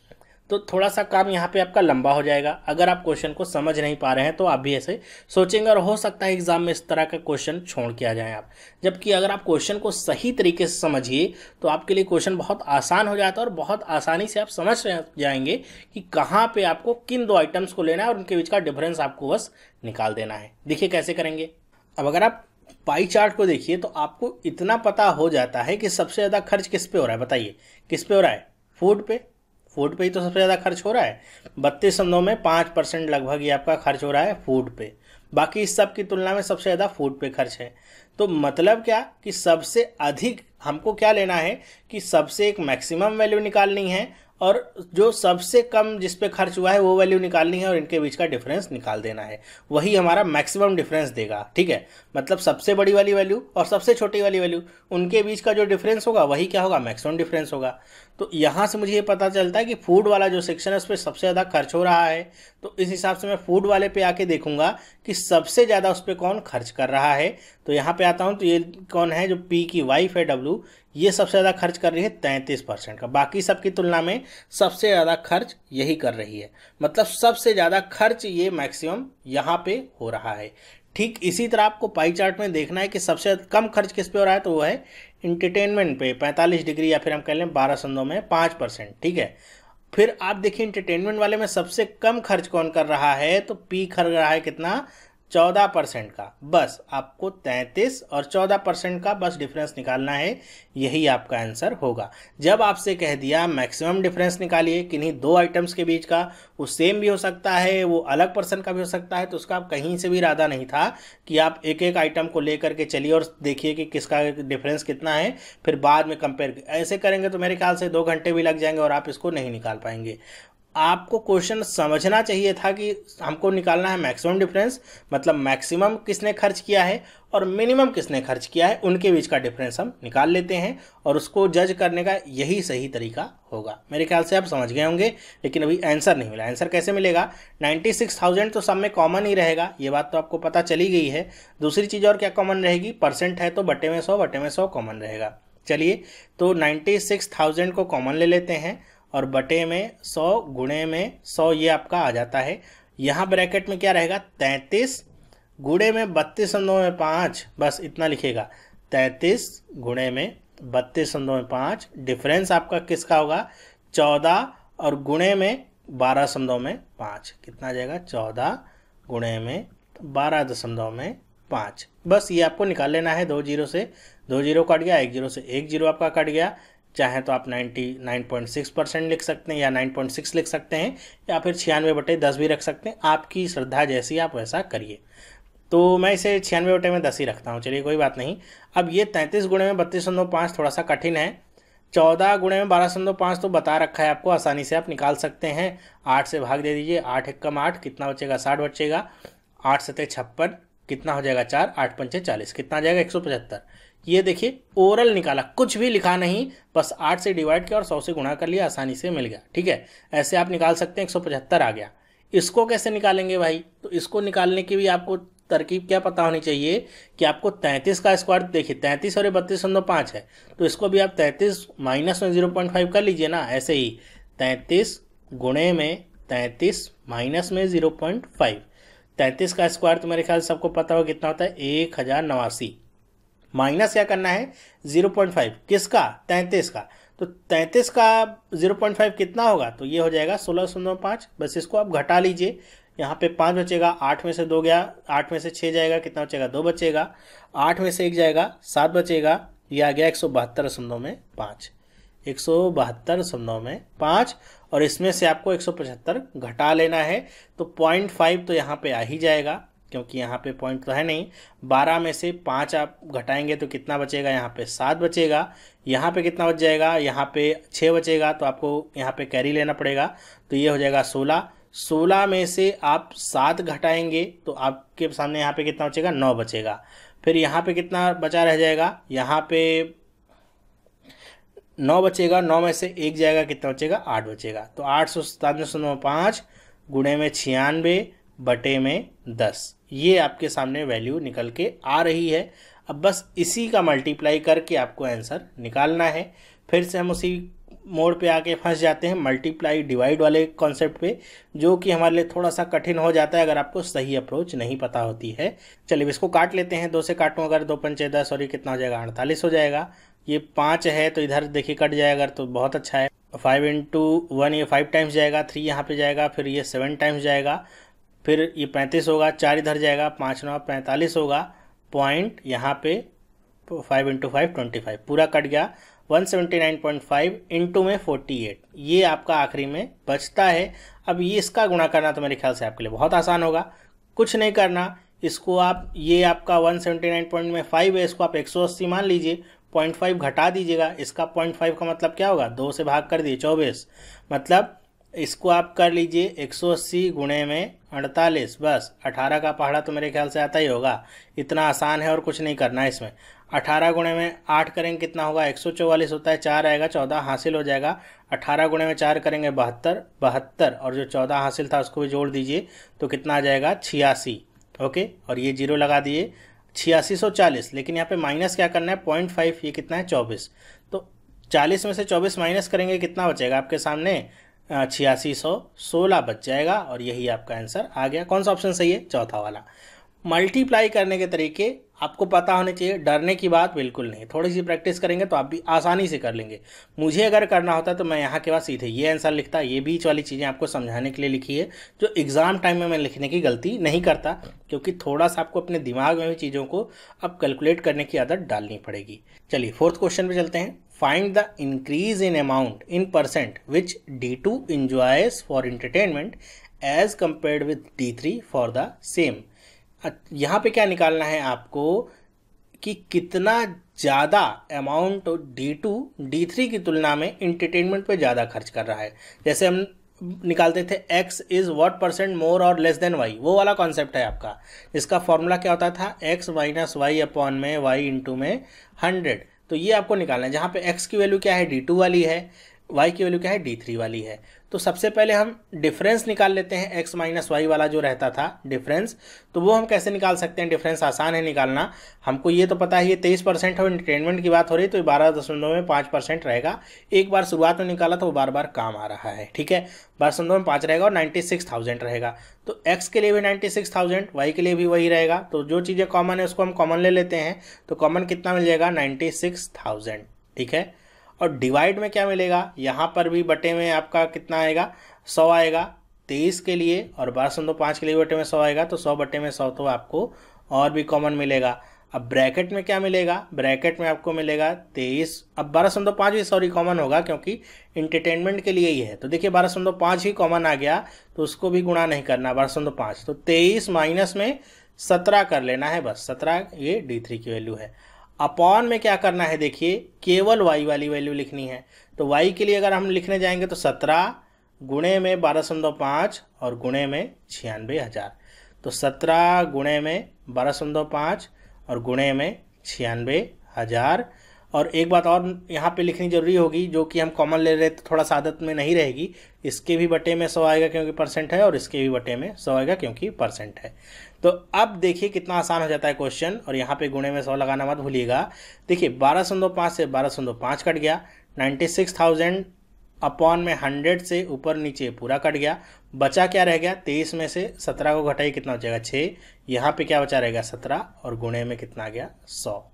तो थोड़ा सा काम यहाँ पे आपका लंबा हो जाएगा। अगर आप क्वेश्चन को समझ नहीं पा रहे हैं तो आप भी ऐसे सोचेंगे और हो सकता है एग्जाम में इस तरह का क्वेश्चन छोड़ के आ जाएं आप। जबकि अगर आप क्वेश्चन को सही तरीके से समझिए तो आपके लिए क्वेश्चन बहुत आसान हो जाता है और बहुत आसानी से आप समझ जाएंगे कि कहाँ पे आपको किन 2 आइटम्स को लेना है और उनके बीच का डिफरेंस आपको बस निकाल देना है। देखिए कैसे करेंगे। अब अगर आप पाई चार्ट को देखिए तो आपको इतना पता हो जाता है कि सबसे ज़्यादा खर्च किस पे हो रहा है। बताइए किस पे हो रहा है? फूड पे। फूड पे ही तो सबसे ज़्यादा खर्च हो रहा है। 32 शब्दों में 5% लगभग ये आपका खर्च हो रहा है फूड पे। बाकी इस सब की तुलना में सबसे ज़्यादा फूड पे खर्च है। तो मतलब क्या कि सबसे अधिक हमको क्या लेना है कि सबसे एक मैक्सिमम वैल्यू निकालनी है और जो सबसे कम जिस पे खर्च हुआ है वो वैल्यू निकालनी है और इनके बीच का डिफरेंस निकाल देना है। वही हमारा मैक्सिमम डिफरेंस देगा। ठीक है, मतलब सबसे बड़ी वाली वैल्यू और सबसे छोटी वाली वैल्यू उनके बीच का जो डिफरेंस होगा वही क्या होगा? मैक्सिमम डिफरेंस होगा। तो यहाँ से मुझे ये पता चलता है कि फूड वाला जो सेक्शन है उस पर सबसे ज़्यादा खर्च हो रहा है। तो इस हिसाब से मैं फूड वाले पे आके देखूंगा कि सबसे ज़्यादा उस पर कौन खर्च कर रहा है। तो यहाँ पे आता हूँ तो ये कौन है? जो पी की वाइफ है डब्लू, ये सबसे ज़्यादा खर्च कर रही है 33% का। बाकी सबकी तुलना में सबसे ज़्यादा खर्च यही कर रही है। मतलब सबसे ज़्यादा खर्च ये मैक्सिमम यहाँ पे हो रहा है। ठीक इसी तरह आपको पाई चार्ट में देखना है कि सबसे कम खर्च किस पे हो रहा है, तो वो है इंटरटेनमेंट पे 45 डिग्री, या फिर हम कह लें 12 संदों में 5%। ठीक है, फिर आप देखिए इंटरटेनमेंट वाले में सबसे कम खर्च कौन कर रहा है, तो पी कर रहा है कितना? 14% का। बस आपको 33 और 14% का बस डिफरेंस निकालना है, यही आपका आंसर होगा। जब आपसे कह दिया मैक्सिमम डिफरेंस निकालिए किन्हीं 2 आइटम्स के बीच का, वो सेम भी हो सकता है, वो अलग पर्सन का भी हो सकता है, तो उसका कहीं से भी इरादा नहीं था कि आप एक एक आइटम को लेकर के चलिए और देखिए कि किसका डिफरेंस कितना है, फिर बाद में कंपेयर। ऐसे करेंगे तो मेरे ख्याल से 2 घंटे भी लग जाएंगे और आप इसको नहीं निकाल पाएंगे। आपको क्वेश्चन समझना चाहिए था कि हमको निकालना है मैक्सिमम डिफरेंस, मतलब मैक्सिमम किसने खर्च किया है और मिनिमम किसने खर्च किया है, उनके बीच का डिफरेंस हम निकाल लेते हैं और उसको जज करने का यही सही तरीका होगा। मेरे ख्याल से आप समझ गए होंगे, लेकिन अभी आंसर नहीं मिला। आंसर कैसे मिलेगा? 96,000 तो सब में कॉमन ही रहेगा, ये बात तो आपको पता चली गई है। दूसरी चीज़ और क्या कॉमन रहेगी? परसेंट है तो बटे में 100, बटे में 100 कॉमन रहेगा। चलिए तो 96,000 को कॉमन ले लेते हैं और बटे में 100 गुणे में 100 ये आपका आ जाता है। यहाँ ब्रैकेट में क्या रहेगा? 33 गुणे में 32 संदों में 5, बस इतना लिखेगा। 33 गुणे में 32 संदों में 5, डिफरेंस आपका किसका होगा? 14 और गुणे में 12 संदों में 5, कितना आ जाएगा? 14 गुणे में 12.5। बस ये आपको निकाल लेना है। 2 जीरो से 2 जीरो कट गया, 1 जीरो से 1 जीरो आपका कट गया। चाहे तो आप 99.6% लिख सकते हैं या 9.6 लिख सकते हैं, या फिर 96/10 भी रख सकते हैं। आपकी श्रद्धा जैसी आप वैसा करिए। तो मैं इसे 96 बटे में 10 ही रखता हूँ, चलिए कोई बात नहीं। अब ये 33 गुणे में 32.5 थोड़ा सा कठिन है। 14 गुणे में 12.5 तो बता रखा है आपको, आसानी से आप निकाल सकते हैं। 8 से भाग दे दीजिए, 8 एकम 8, कितना बचेगा 60 बचेगा। 8 सते 56, कितना हो जाएगा 4, 8 पंचे 40, कितना आ जाएगा 175। ये देखिए ओरल निकाला, कुछ भी लिखा नहीं, बस 8 से डिवाइड किया और 100 से गुणा कर लिया, आसानी से मिल गया। ठीक है, ऐसे आप निकाल सकते हैं, 175 आ गया। इसको कैसे निकालेंगे भाई? तो इसको निकालने की भी आपको तरकीब क्या पता होनी चाहिए कि आपको 33 का स्क्वायर, देखिए 33 और 32.5 है, तो इसको भी आप 33 माइनस में 0.5 कर लीजिए ना। ऐसे ही 33 गुणे में 33 माइनस में 0.5, 33 का स्क्वायर तो मेरे ख्याल से सबको पता होगा कितना होता है, 1089। माइनस क्या करना है 0.5, किसका? 33 का। तो 33 का 0.5 कितना होगा? तो ये हो जाएगा 16.5। बस इसको आप घटा लीजिए, यहाँ पे 5 बचेगा, 8 में से 2 गया, 8 में से 6 जाएगा, कितना बचेगा 2 बचेगा, 8 में से 1 जाएगा 7 बचेगा, ये आ गया 172.5, 172.5। और इसमें से आपको 175 घटा लेना है, तो 0.5 तो यहाँ पे आ ही जाएगा, क्योंकि यहाँ पे पॉइंट तो है नहीं। 12 में से 5 आप घटाएंगे तो कितना बचेगा? यहाँ पे 7 बचेगा। यहाँ पे कितना बच जाएगा? यहाँ पे 6 बचेगा, तो आपको यहाँ पे कैरी लेना पड़ेगा, तो ये हो जाएगा 16। 16 में से आप 7 घटाएंगे तो आपके सामने यहाँ पे कितना बचेगा? 9 बचेगा। फिर यहाँ पे कितना बचा रह जाएगा? यहाँ पे 9 बचेगा, 9 में से 1 जाएगा, कितना बचेगा? 8 बचेगा। तो 897.5 गुणे में 96 बटे में 10, ये आपके सामने वैल्यू निकल के आ रही है। अब बस इसी का मल्टीप्लाई करके आपको आंसर निकालना है। फिर से हम उसी मोड पे आके फंस जाते हैं, मल्टीप्लाई डिवाइड वाले कॉन्सेप्ट पे, जो कि हमारे लिए थोड़ा सा कठिन हो जाता है अगर आपको सही अप्रोच नहीं पता होती है। चलिए इसको काट लेते हैं, 2 से काटूँ अगर, 2 पंचे 10 और ये कितना हो जाएगा? 48 हो जाएगा। ये 5 है तो इधर देखिए कट जाएगा, तो बहुत अच्छा है। 5 × 1 ये 5 टाइम्स जाएगा, 3 यहाँ पे जाएगा, फिर ये 7 टाइम्स जाएगा, फिर ये 35 होगा, 4 इधर जाएगा, 5 9 45 होगा। पॉइंट यहाँ पे 5 × 5 25, पूरा कट गया। 179.5 इंटू में 48, ये आपका आखिरी में बचता है। अब ये इसका गुणा करना तो मेरे ख्याल से आपके लिए बहुत आसान होगा, कुछ नहीं करना। इसको आप, ये आपका 179.5 है, इसको आप 180 मान लीजिए, 0.5 घटा दीजिएगा। इसका 0.5 का मतलब क्या होगा? 2 से भाग कर दिए 24, मतलब इसको आप कर लीजिए 180 गुणे में 48, बस 18 का पहाड़ा तो मेरे ख्याल से आता ही होगा। इतना आसान है और कुछ नहीं करना है इसमें। 18 गुणे में 8 करेंगे कितना होगा? 144 होता है, 4 आएगा, 14 हासिल हो जाएगा। 18 गुणे में 4 करेंगे 72, 72 और जो 14 हासिल था उसको भी जोड़ दीजिए, तो कितना आ जाएगा? 86। ओके, और ये 0 लगा दिए, 8640। लेकिन यहाँ पे माइनस क्या करना है? 0.5, ये कितना है? 24। तो 40 में से 24 माइनस करेंगे, कितना बचेगा आपके सामने? 8616 बच जाएगा, और यही आपका आंसर आ गया। कौन सा ऑप्शन सही है? चौथा वाला। मल्टीप्लाई करने के तरीके आपको पता होने चाहिए, डरने की बात बिल्कुल नहीं। थोड़ी सी प्रैक्टिस करेंगे तो आप भी आसानी से कर लेंगे। मुझे अगर करना होता तो मैं यहाँ के बाद सीधे ये आंसर लिखता। ये बीच वाली चीज़ें आपको समझाने के लिए लिखी है, जो एग्जाम टाइम में मैं लिखने की गलती नहीं करता, क्योंकि थोड़ा सा आपको अपने दिमाग में भी चीज़ों को अब कैलकुलेट करने की आदत डालनी पड़ेगी। चलिए 4th क्वेश्चन पे चलते हैं। Find the increase in amount in percent which D2 enjoys for entertainment as compared with D3 for the same। यहाँ पे क्या निकालना है आपको कि कितना ज़्यादा अमाउंट D2 D3 की तुलना में इंटरटेनमेंट पे ज़्यादा खर्च कर रहा है। जैसे हम निकालते थे x is what percent more और लेस देन y, वो वाला कॉन्सेप्ट है आपका, जिसका फॉर्मूला क्या होता था? x माइनस वाई अपॉन में y इंटू में 100। तो ये आपको निकालना है, जहाँ पे x की वैल्यू क्या है? D2 वाली है, y की वैल्यू क्या है? D3 वाली है। तो सबसे पहले हम डिफरेंस निकाल लेते हैं, x माइनस वाई वाला जो रहता था डिफरेंस। तो वो हम कैसे निकाल सकते हैं? डिफरेंस आसान है निकालना, हमको ये तो पता है ये 23% है, एंटरटेनमेंट की बात हो रही है, तो 12.5% रहेगा। एक बार शुरुआत में निकाला तो वो बार बार काम आ रहा है, ठीक है। 12.5 रहेगा और 96,000 रहेगा। तो x के लिए भी 96,000, y के लिए भी वही रहेगा। तो जो चीज़ें कॉमन है उसको हम कॉमन ले लेते हैं, तो कॉमन कितना मिल जाएगा? 96,000, ठीक है। और डिवाइड में क्या मिलेगा? यहाँ पर भी बटे में आपका कितना आएगा? 100 आएगा 23 के लिए, और 12.5 के लिए बटे में 100 आएगा, तो 100 बटे में 100 तो आपको और भी कॉमन मिलेगा। अब ब्रैकेट में क्या मिलेगा? ब्रैकेट में आपको मिलेगा 23। अब 12.5 भी सॉरी कॉमन होगा, क्योंकि इंटरटेनमेंट के लिए ही है। तो देखिए 12.5 ही कॉमन आ गया, तो उसको भी गुणा नहीं करना 12.5। तो 23 माइनस में 17 कर लेना है बस, 17 ये D3 की वैल्यू है। अपॉन में क्या करना है, देखिए केवल y वाली वैल्यू लिखनी है। तो y के लिए अगर हम लिखने जाएंगे तो 17 गुणे में 12.5 और गुणे में 96,000। तो 17 गुणे में 12.5 और गुणे में 96,000। और एक बात और यहाँ पे लिखनी जरूरी होगी, जो कि हम कॉमन ले रहे तो थोड़ा सा आदत में नहीं रहेगी। इसके भी बटे में 100 आएगा क्योंकि परसेंट है, और इसके भी बटे में 100 आएगा क्योंकि परसेंट है। तो अब देखिए कितना आसान हो जाता है क्वेश्चन, और यहाँ पे गुणे में 100 लगाना मत भूलिएगा। देखिए 12.5 से 12.5 कट गया, 96,000 अपॉन में 100 से ऊपर नीचे पूरा कट गया, बचा क्या रह गया, 23 में से 17 को घटाइए कितना बचेगा 6, यहाँ पे क्या बचा रहेगा 17, और गुणे में कितना आ गया 100।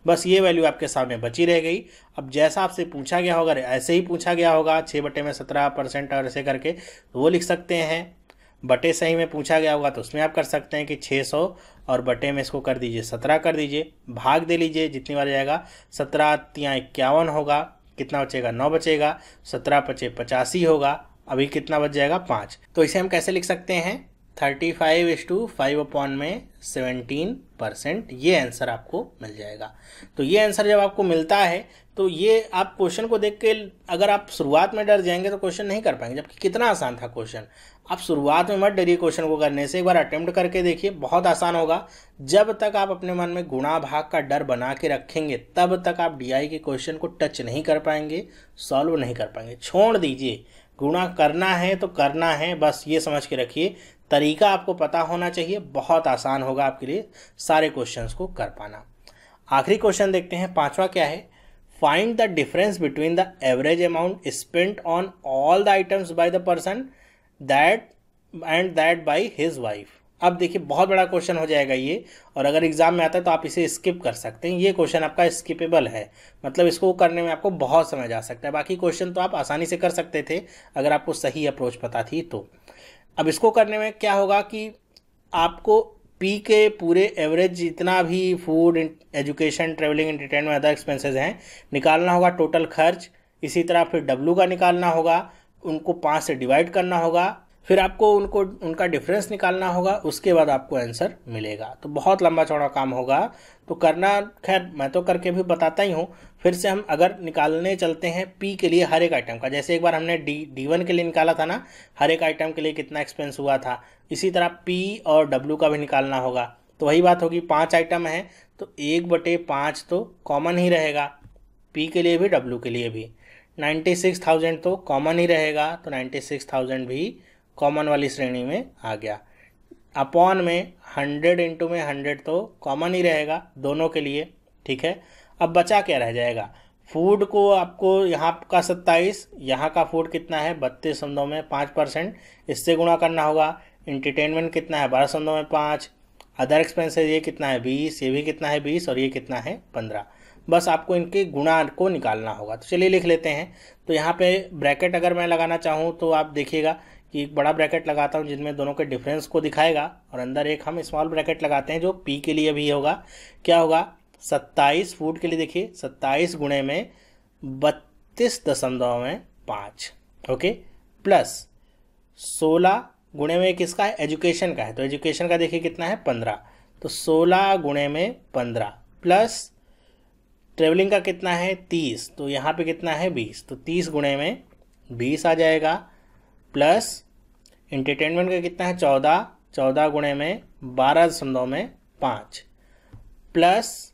बस ये वैल्यू आपके सामने बची रह गई। अब जैसा आपसे पूछा गया होगा, ऐसे ही पूछा गया होगा 6 बटे में 17% और ऐसे करके, तो वो लिख सकते हैं। बटे सही में पूछा गया होगा तो उसमें आप कर सकते हैं कि 600 और बटे में इसको कर दीजिए 17 कर दीजिए, भाग दे लीजिए जितनी बार जाएगा, 17 तियाँ 51 होगा, कितना बचेगा 9 बचेगा, 17 पचे 85 होगा, अभी कितना बच जाएगा 5। तो इसे हम कैसे लिख सकते हैं, 35:5 अपॉन में 17%, ये आंसर आपको मिल जाएगा। तो ये आंसर जब आपको मिलता है तो ये आप क्वेश्चन को देख के अगर आप शुरुआत में डर जाएंगे तो क्वेश्चन नहीं कर पाएंगे, जबकि कितना आसान था क्वेश्चन। आप शुरुआत में मत डरिए क्वेश्चन को करने से, एक बार अटेम्प्ट करके देखिए, बहुत आसान होगा। जब तक आप अपने मन में गुणा भाग का डर बना के रखेंगे तब तक आप DI के क्वेश्चन को टच नहीं कर पाएंगे, सॉल्व नहीं कर पाएंगे। छोड़ दीजिए, गुणा करना है तो करना है, बस ये समझ के रखिए, तरीका आपको पता होना चाहिए, बहुत आसान होगा आपके लिए सारे क्वेश्चंस को कर पाना। आखिरी क्वेश्चन देखते हैं, 5वां क्या है, find the difference between the average amount spent on all the items by the person that by his wife. अब देखिए बहुत बड़ा क्वेश्चन हो जाएगा ये, और अगर एग्जाम में आता है तो आप इसे स्किप कर सकते हैं। ये क्वेश्चन आपका स्किपेबल है, मतलब इसको करने में आपको बहुत समय जा सकता है। बाकी क्वेश्चन तो आप आसानी से कर सकते थे अगर आपको सही अप्रोच पता थी तो। अब इसको करने में क्या होगा कि आपको पी के पूरे एवरेज जितना भी food, education, travelling, entertainment, other expenses हैं निकालना होगा, टोटल खर्च। इसी तरह फिर डब्ल्यू का निकालना होगा, उनको 5 से डिवाइड करना होगा, फिर आपको उनका डिफरेंस निकालना होगा, उसके बाद आपको आंसर मिलेगा। तो बहुत लंबा चौड़ा काम होगा, तो करना, खैर मैं तो करके भी बताता ही हूँ। फिर से हम अगर निकालने चलते हैं पी के लिए हर एक आइटम का, जैसे एक बार हमने D1 के लिए निकाला था ना, हर एक आइटम के लिए कितना एक्सपेंस हुआ था, इसी तरह पी और डब्ल्यू का भी निकालना होगा। तो वही बात होगी, 5 आइटम है तो 1/5 तो कॉमन ही रहेगा, पी के लिए भी डब्ल्यू के लिए भी। 96,000 तो कॉमन ही रहेगा, तो 96,000 भी कॉमन वाली श्रेणी में आ गया। अपॉन में 100 इंटू में 100 तो कॉमन ही रहेगा दोनों के लिए, ठीक है। अब बचा क्या रह जाएगा, फूड को आपको यहाँ का 27, यहाँ का फूड कितना है 32.5%, इससे गुणा करना होगा। एंटरटेनमेंट कितना है 12.5, अदर एक्सपेंसेस ये कितना है 20, ये भी कितना है 20, और ये कितना है 15। बस आपको इनके गुणा को निकालना होगा। तो चलिए लिख लेते हैं। तो यहाँ पे ब्रैकेट अगर मैं लगाना चाहूँ तो आप देखिएगा कि एक बड़ा ब्रैकेट लगाता हूँ जिनमें दोनों के डिफरेंस को दिखाएगा, और अंदर एक हम स्मॉल ब्रैकेट लगाते हैं जो पी के लिए भी होगा। क्या होगा, 27 फूड के लिए देखिए 27 गुणे में 32.5, ओके, प्लस 16 गुणे में किसका है, एजुकेशन का है, तो एजुकेशन का देखिए कितना है 15, तो 16 गुणे में 15, प्लस ट्रेवलिंग का कितना है 30, तो यहाँ पे कितना है 20, तो 30 गुणे में 20 आ जाएगा, प्लस एंटरटेनमेंट का कितना है 14, 14 गुणे में 12.5, प्लस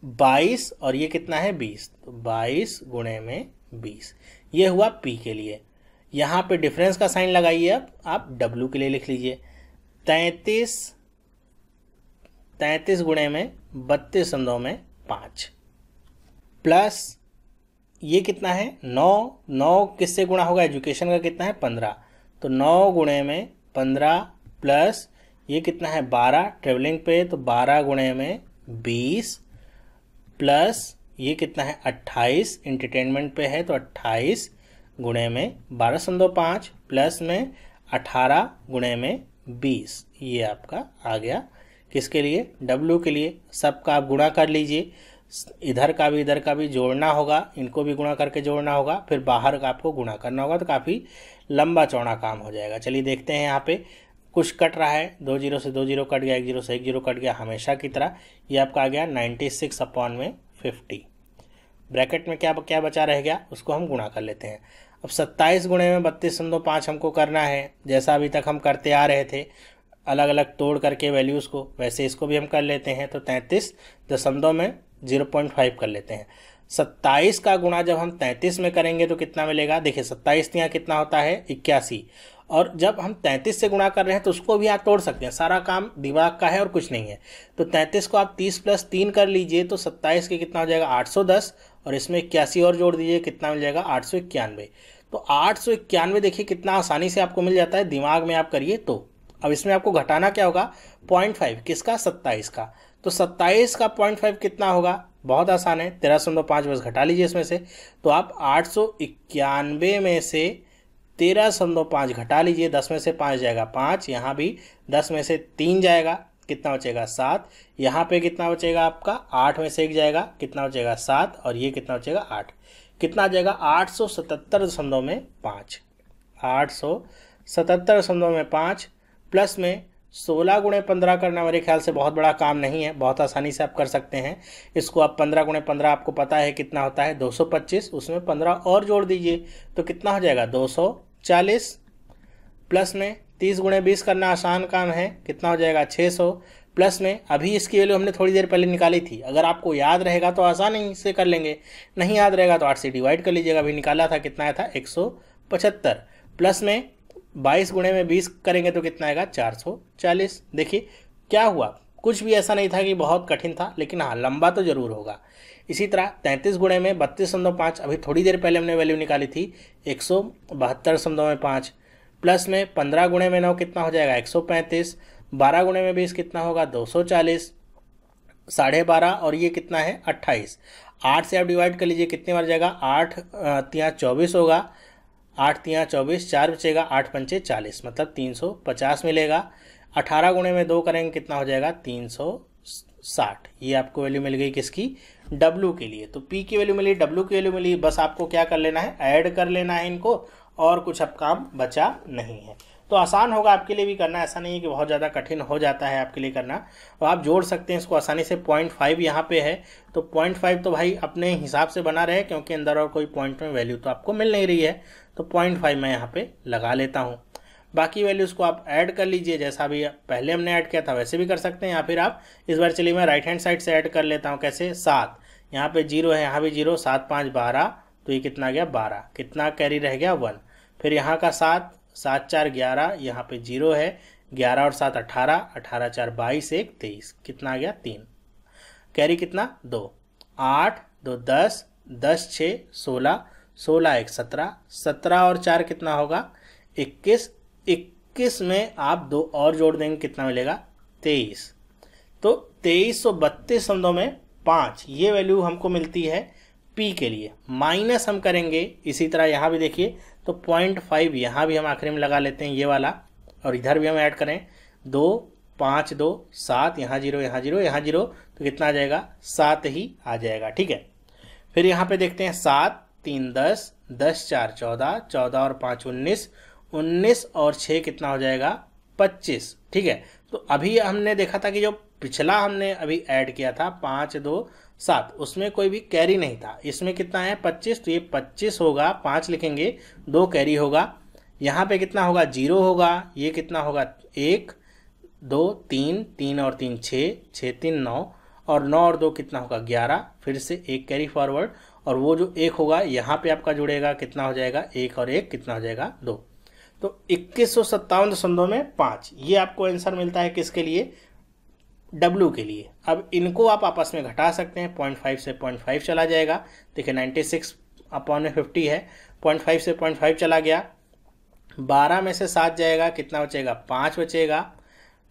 22, और ये कितना है 20, तो 22 गुणे में 20। ये हुआ पी के लिए। यहाँ पे डिफरेंस का साइन लगाइए, अब आप डब्ल्यू के लिए लिख लीजिए, 33 गुणे में 32.5, प्लस ये कितना है 9 किससे गुणा होगा, एजुकेशन का कितना है 15, तो 9 गुणे में 15, प्लस ये कितना है 12 ट्रेवलिंग पे, तो 12 गुणे में 20, प्लस ये कितना है 28 एंटरटेनमेंट पे है, तो 28 गुणे में 12.5, प्लस में 18 गुणे में 20। ये आपका आ गया किसके लिए, डब्ल्यू के लिए। सबका आप गुणा कर लीजिए, इधर का भी जोड़ना होगा, इनको भी गुणा करके जोड़ना होगा, फिर बाहर का आपको गुणा करना होगा, तो काफ़ी लंबा चौड़ा काम हो जाएगा। चलिए देखते हैं यहाँ पे कुछ कट रहा है, 2 जीरो से 2 जीरो कट गया, 1 जीरो से 1 जीरो कट गया, हमेशा की तरह ये आपका आ गया 96/50। ब्रैकेट में क्या क्या बचा रह गया उसको हम गुणा कर लेते हैं। अब 27 गुणे में 32.5 हमको करना है, जैसा अभी तक हम करते आ रहे थे अलग अलग तोड़ करके वैल्यूज़ को, वैसे इसको भी हम कर लेते हैं। तो 33.0.5 कर लेते हैं। 27 का गुणा जब हम 33 में करेंगे तो कितना मिलेगा, देखिए 27 यहाँ कितना होता है 81, और जब हम 33 से गुणा कर रहे हैं तो उसको भी आप तोड़ सकते हैं, सारा काम दिमाग का है और कुछ नहीं है। तो 33 को आप 30 + 3 कर लीजिए तो 27 के कितना हो जाएगा 810, और इसमें 81 और जोड़ दीजिए कितना मिल जाएगा 891। तो 891 देखिए कितना आसानी से आपको मिल जाता है, दिमाग में आप करिए तो। अब इसमें आपको घटाना क्या होगा 0.5 किसका 27 का, तो 27 का 0.5 कितना होगा, बहुत आसान है 13.5 बस घटा लीजिए इसमें से। तो आप 891 में से 13.5 घटा लीजिए, 10 में से 5 जाएगा 5, यहाँ भी 10 में से 3 जाएगा कितना बचेगा 7, यहाँ पे कितना बचेगा आपका 8 में से 1 जाएगा कितना बचेगा 7, और ये कितना बचेगा 8, कितना आ जाएगा 877.5। 877.5 प्लस में 16 गुणे 15 करना मेरे ख्याल से बहुत बड़ा काम नहीं है, बहुत आसानी से आप कर सकते हैं इसको। आप 15 गुणे 15 आपको पता है कितना होता है 225, उसमें 15 और जोड़ दीजिए तो कितना हो जाएगा 240, प्लस में 30 गुणे 20 करना आसान काम है, कितना हो जाएगा 600, प्लस में अभी इसकी वैल्यू हमने थोड़ी देर पहले निकाली थी, अगर आपको याद रहेगा तो आसानी से कर लेंगे, नहीं याद रहेगा तो 8 से डिवाइड कर लीजिएगा। अभी निकाला था कितना आया था 175, प्लस में 22 गुणे में 20 करेंगे तो कितना आएगा 440। देखिए क्या हुआ, कुछ भी ऐसा नहीं था कि बहुत कठिन था, लेकिन हाँ लंबा तो जरूर होगा। इसी तरह 33 गुणे में 32.5, अभी थोड़ी देर पहले हमने वैल्यू निकाली थी 172.5, प्लस में 15 गुणे में 9 कितना हो जाएगा 135, 12 गुणे में 20 कितना होगा 240, 12.5 और ये कितना है 28। 8 से आप डिवाइड कर लीजिए कितने बार जाएगा 8 तिया 24 होगा, 8 तिया 24, 4 बचेगा 8 पंचे 40, मतलब 350 मिलेगा। 18 गुणे में 2 करेंगे कितना हो जाएगा 360। ये आपको वैल्यू मिल गई किसकी, W के लिए। तो P की वैल्यू मिली, W की वैल्यू मिली, बस आपको क्या कर लेना है ऐड कर लेना है इनको, और कुछ अब काम बचा नहीं है। तो आसान होगा आपके लिए भी करना, ऐसा नहीं है कि बहुत ज़्यादा कठिन हो जाता है आपके लिए करना। तो आप जोड़ सकते हैं इसको आसानी से। 0.5 यहाँ पे है तो 0.5 तो भाई अपने हिसाब से बना रहे, क्योंकि अंदर और कोई पॉइंट में वैल्यू तो आपको मिल नहीं रही है, तो 0.5 मैं यहाँ पे लगा लेता हूँ। बाकी वैल्यूज़ को आप ऐड कर लीजिए, जैसा भी पहले हमने ऐड किया था वैसे भी कर सकते हैं, या फिर आप इस बार चलिए मैं राइट हैंड साइड से ऐड कर लेता हूँ। कैसे, 7 यहाँ पे 0 है, यहाँ भी 0, 7 5 12, तो ये कितना गया 12, कितना कैरी रह गया 1। फिर यहाँ का 7, 7 4 11, यहाँ पे 0 है, 11 और 7 18, 18 4 22, 1 23, कितना आ गया 3, कैरी कितना 2, 8 2 10, 10 6 16, 16 1 17, 17 और 4 कितना होगा 21, 21 में आप 2 और जोड़ देंगे कितना मिलेगा 23। तो 2332.5 ये वैल्यू हमको मिलती है P के लिए। माइनस हम करेंगे इसी तरह यहाँ भी देखिए, तो 0.5 यहाँ भी हम आखिरी में लगा लेते हैं ये वाला, और इधर भी हम ऐड करें 2 5 2 7, यहाँ 0 यहाँ 0 यहाँ 0, तो कितना आ जाएगा 7 ही आ जाएगा। ठीक है, फिर यहाँ पे देखते हैं 7 3 10, 10 4 14, 14 और 5 19, 19 और 6 कितना हो जाएगा 25। ठीक है, तो अभी हमने देखा था कि जो पिछला हमने अभी ऐड किया था 5 2 7, उसमें कोई भी कैरी नहीं था, इसमें कितना है 25, तो ये 25 होगा, 5 लिखेंगे, 2 कैरी होगा, यहाँ पे कितना होगा 0 होगा, ये कितना होगा 1 2 3, 3 और 3 6, 6 3 9, और 9 और 2 कितना होगा 11, फिर से 1 कैरी फॉरवर्ड, और वो जो 1 होगा यहाँ पे आपका जुड़ेगा, कितना हो जाएगा 1 और 1 कितना हो जाएगा 2। तो 2157.5 ये आपको आंसर मिलता है किसके लिए, W के लिए। अब इनको आप आपस में घटा सकते हैं, 0.5 से 0.5 चला जाएगा, देखिए 96/50 है, 0.5 से 0.5 चला गया, 12 में से 7 जाएगा, कितना बचेगा 5 बचेगा,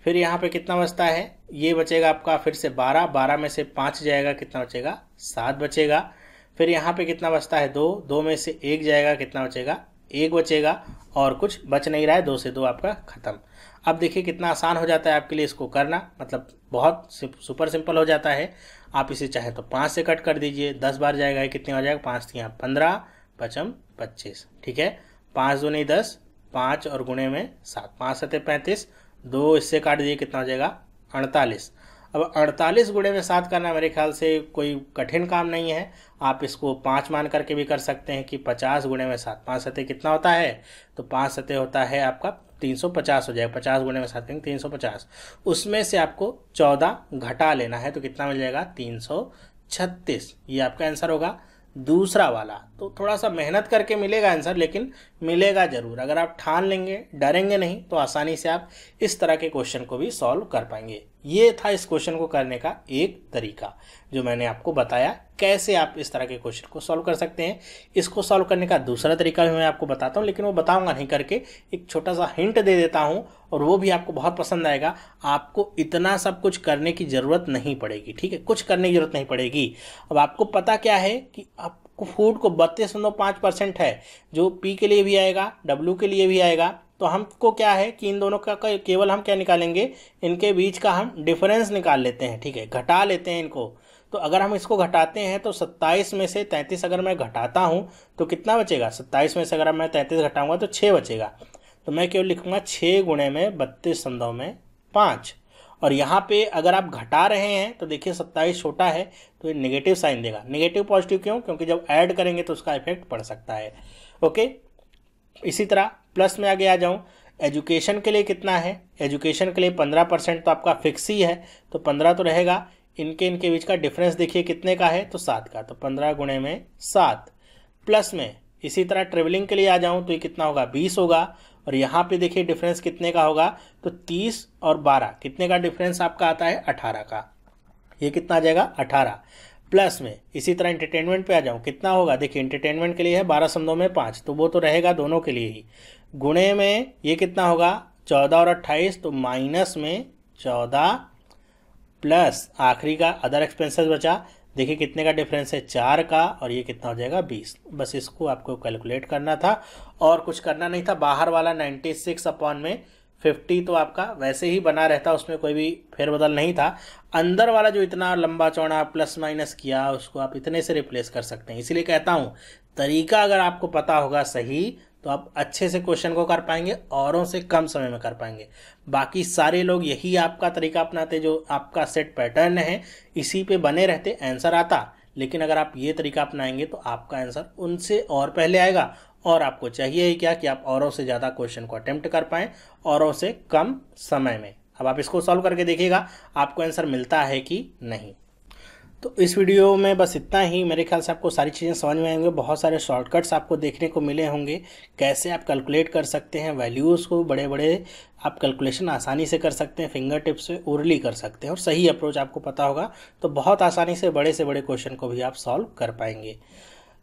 फिर यहाँ पे कितना बचता है, ये बचेगा आपका फिर से 12, 12 में से 5 जाएगा, कितना बचेगा 7 बचेगा, फिर यहाँ पे कितना बचता है 2, 2 में से 1 जाएगा, कितना बचेगा 1 बचेगा, और कुछ बच नहीं रहा है, 2 से 2 आपका खत्म। अब देखिए कितना आसान हो जाता है आपके लिए इसको करना, मतलब बहुत सुपर सिंपल हो जाता है। आप इसे चाहे तो 5 से कट कर दीजिए, 10 बार जाएगा, कितने हो जाएगा 5 यहाँ 15 5 25। ठीक है, 5 दूनी 10, 5 और गुणे में 7, 5 7 35, 2 इससे काट दिए, कितना हो जाएगा 48। अब 48 गुणे में 7 करना मेरे ख्याल से कोई कठिन काम नहीं है। आप इसको 5 मान करके भी कर सकते हैं कि 50 गुणे में 7, 5 सतह कितना होता है, तो 5 सतह होता है आपका 350 हो जाएगा। 50 गुणे में 7 करेंगे 350, उसमें से आपको 14 घटा लेना है, तो कितना मिल जाएगा 336। ये आपका आंसर होगा दूसरा वाला। तो थोड़ा सा मेहनत करके मिलेगा आंसर, लेकिन मिलेगा जरूर। अगर आप ठान लेंगे, डरेंगे नहीं, तो आसानी से आप इस तरह के क्वेश्चन को भी सॉल्व कर पाएंगे। ये था इस क्वेश्चन को करने का एक तरीका जो मैंने आपको बताया, कैसे आप इस तरह के क्वेश्चन को सॉल्व कर सकते हैं। इसको सॉल्व करने का दूसरा तरीका भी मैं आपको बताता हूँ, लेकिन वो बताऊंगा नहीं, करके एक छोटा सा हिंट दे देता हूँ, और वो भी आपको बहुत पसंद आएगा। आपको इतना सब कुछ करने की जरूरत नहीं पड़ेगी, ठीक है, कुछ करने की जरूरत नहीं पड़ेगी। अब आपको पता क्या है कि आपको फूड को 32.5% है, जो पी के लिए भी आएगा, डब्ल्यू के लिए भी आएगा। तो हमको क्या है कि इन दोनों का केवल हम क्या निकालेंगे, इनके बीच का हम डिफरेंस निकाल लेते हैं, ठीक है, घटा लेते हैं इनको। तो अगर हम इसको घटाते हैं तो 27 में से 33 अगर मैं घटाता हूं तो कितना बचेगा, 27 में से अगर मैं 33 घटाऊंगा तो 6 बचेगा। तो मैं केवल लिखूंगा 6 गुणे में 32.5। और यहाँ पे अगर आप घटा रहे हैं तो देखिए 27 छोटा है, तो ये नेगेटिव साइन देगा। नेगेटिव पॉजिटिव क्यों, क्योंकि जब ऐड करेंगे तो उसका इफेक्ट पड़ सकता है। ओके, इसी तरह प्लस में आगे आ जाऊं, एजुकेशन के लिए कितना है, एजुकेशन के लिए 15% तो आपका फिक्स ही है, तो 15 तो रहेगा। इनके बीच का डिफरेंस देखिए कितने का है, तो 7 का, तो 15 गुणे में 7। प्लस में इसी तरह ट्रेवलिंग के लिए आ जाऊं तो ये कितना होगा, 20 होगा। और यहाँ पे देखिए डिफरेंस कितने का होगा, तो 30 और 12 कितने का डिफरेंस आपका आता है, 18 का। ये कितना आ जाएगा, 18। प्लस में इसी तरह एंटरटेनमेंट पे आ जाऊं, कितना होगा, देखिए एंटरटेनमेंट के लिए है 12 समदों में 5, तो वो तो रहेगा दोनों के लिए ही। गुणे में ये कितना होगा, 14 और 28, तो माइनस में 14 प्लस आखिरी का अदर एक्सपेंसेस बचा, देखिए कितने का डिफरेंस है, 4 का, और ये कितना हो जाएगा 20। बस इसको आपको कैलकुलेट करना था और कुछ करना नहीं था। बाहर वाला 96 अपॉन में 50 तो आपका वैसे ही बना रहता, उसमें कोई भी फेरबदल नहीं था। अंदर वाला जो इतना लंबा चौड़ा प्लस माइनस किया, उसको आप इतने से रिप्लेस कर सकते हैं। इसीलिए कहता हूँ तरीका अगर आपको पता होगा सही, तो आप अच्छे से क्वेश्चन को कर पाएंगे, औरों से कम समय में कर पाएंगे। बाकी सारे लोग यही आपका तरीका अपनाते, जो आपका सेट पैटर्न है इसी पे बने रहते, आंसर आता। लेकिन अगर आप ये तरीका अपनाएंगे तो आपका आंसर उनसे और पहले आएगा। और आपको चाहिए ही क्या कि आप औरों से ज़्यादा क्वेश्चन को अटेम्प्ट कर पाएं, औरों से कम समय में। अब आप इसको सॉल्व करके देखिएगा आपको आंसर मिलता है कि नहीं। तो इस वीडियो में बस इतना ही। मेरे ख्याल से आपको सारी चीज़ें समझ में आएंगे, बहुत सारे शॉर्टकट्स आपको देखने को मिले होंगे, कैसे आप कैलकुलेट कर सकते हैं वैल्यूज़ को, बड़े बड़े आप कैलकुलेशन आसानी से कर सकते हैं, फिंगर टिप्स से ओरली कर सकते हैं, और सही अप्रोच आपको पता होगा तो बहुत आसानी से बड़े क्वेश्चन को भी आप सॉल्व कर पाएंगे।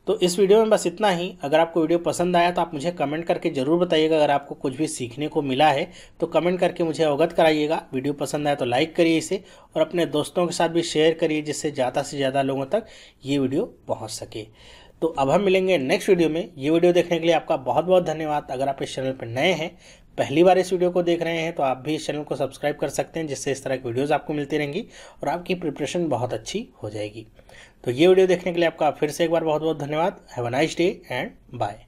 तो इस वीडियो में बस इतना ही। अगर आपको वीडियो पसंद आया तो आप मुझे कमेंट करके ज़रूर बताइएगा। अगर आपको कुछ भी सीखने को मिला है तो कमेंट करके मुझे अवगत कराइएगा। वीडियो पसंद आया तो लाइक करिए इसे, और अपने दोस्तों के साथ भी शेयर करिए, जिससे ज़्यादा से ज़्यादा लोगों तक ये वीडियो पहुँच सके। तो अब हम मिलेंगे नेक्स्ट वीडियो में। ये वीडियो देखने के लिए आपका बहुत बहुत धन्यवाद। अगर आप इस चैनल पर नए हैं, पहली बार इस वीडियो को देख रहे हैं, तो आप भी इस चैनल को सब्सक्राइब कर सकते हैं, जिससे इस तरह की वीडियोस आपको मिलती रहेंगी और आपकी प्रिपरेशन बहुत अच्छी हो जाएगी। तो ये वीडियो देखने के लिए आपका फिर से एक बार बहुत बहुत धन्यवाद। Have a nice day and bye.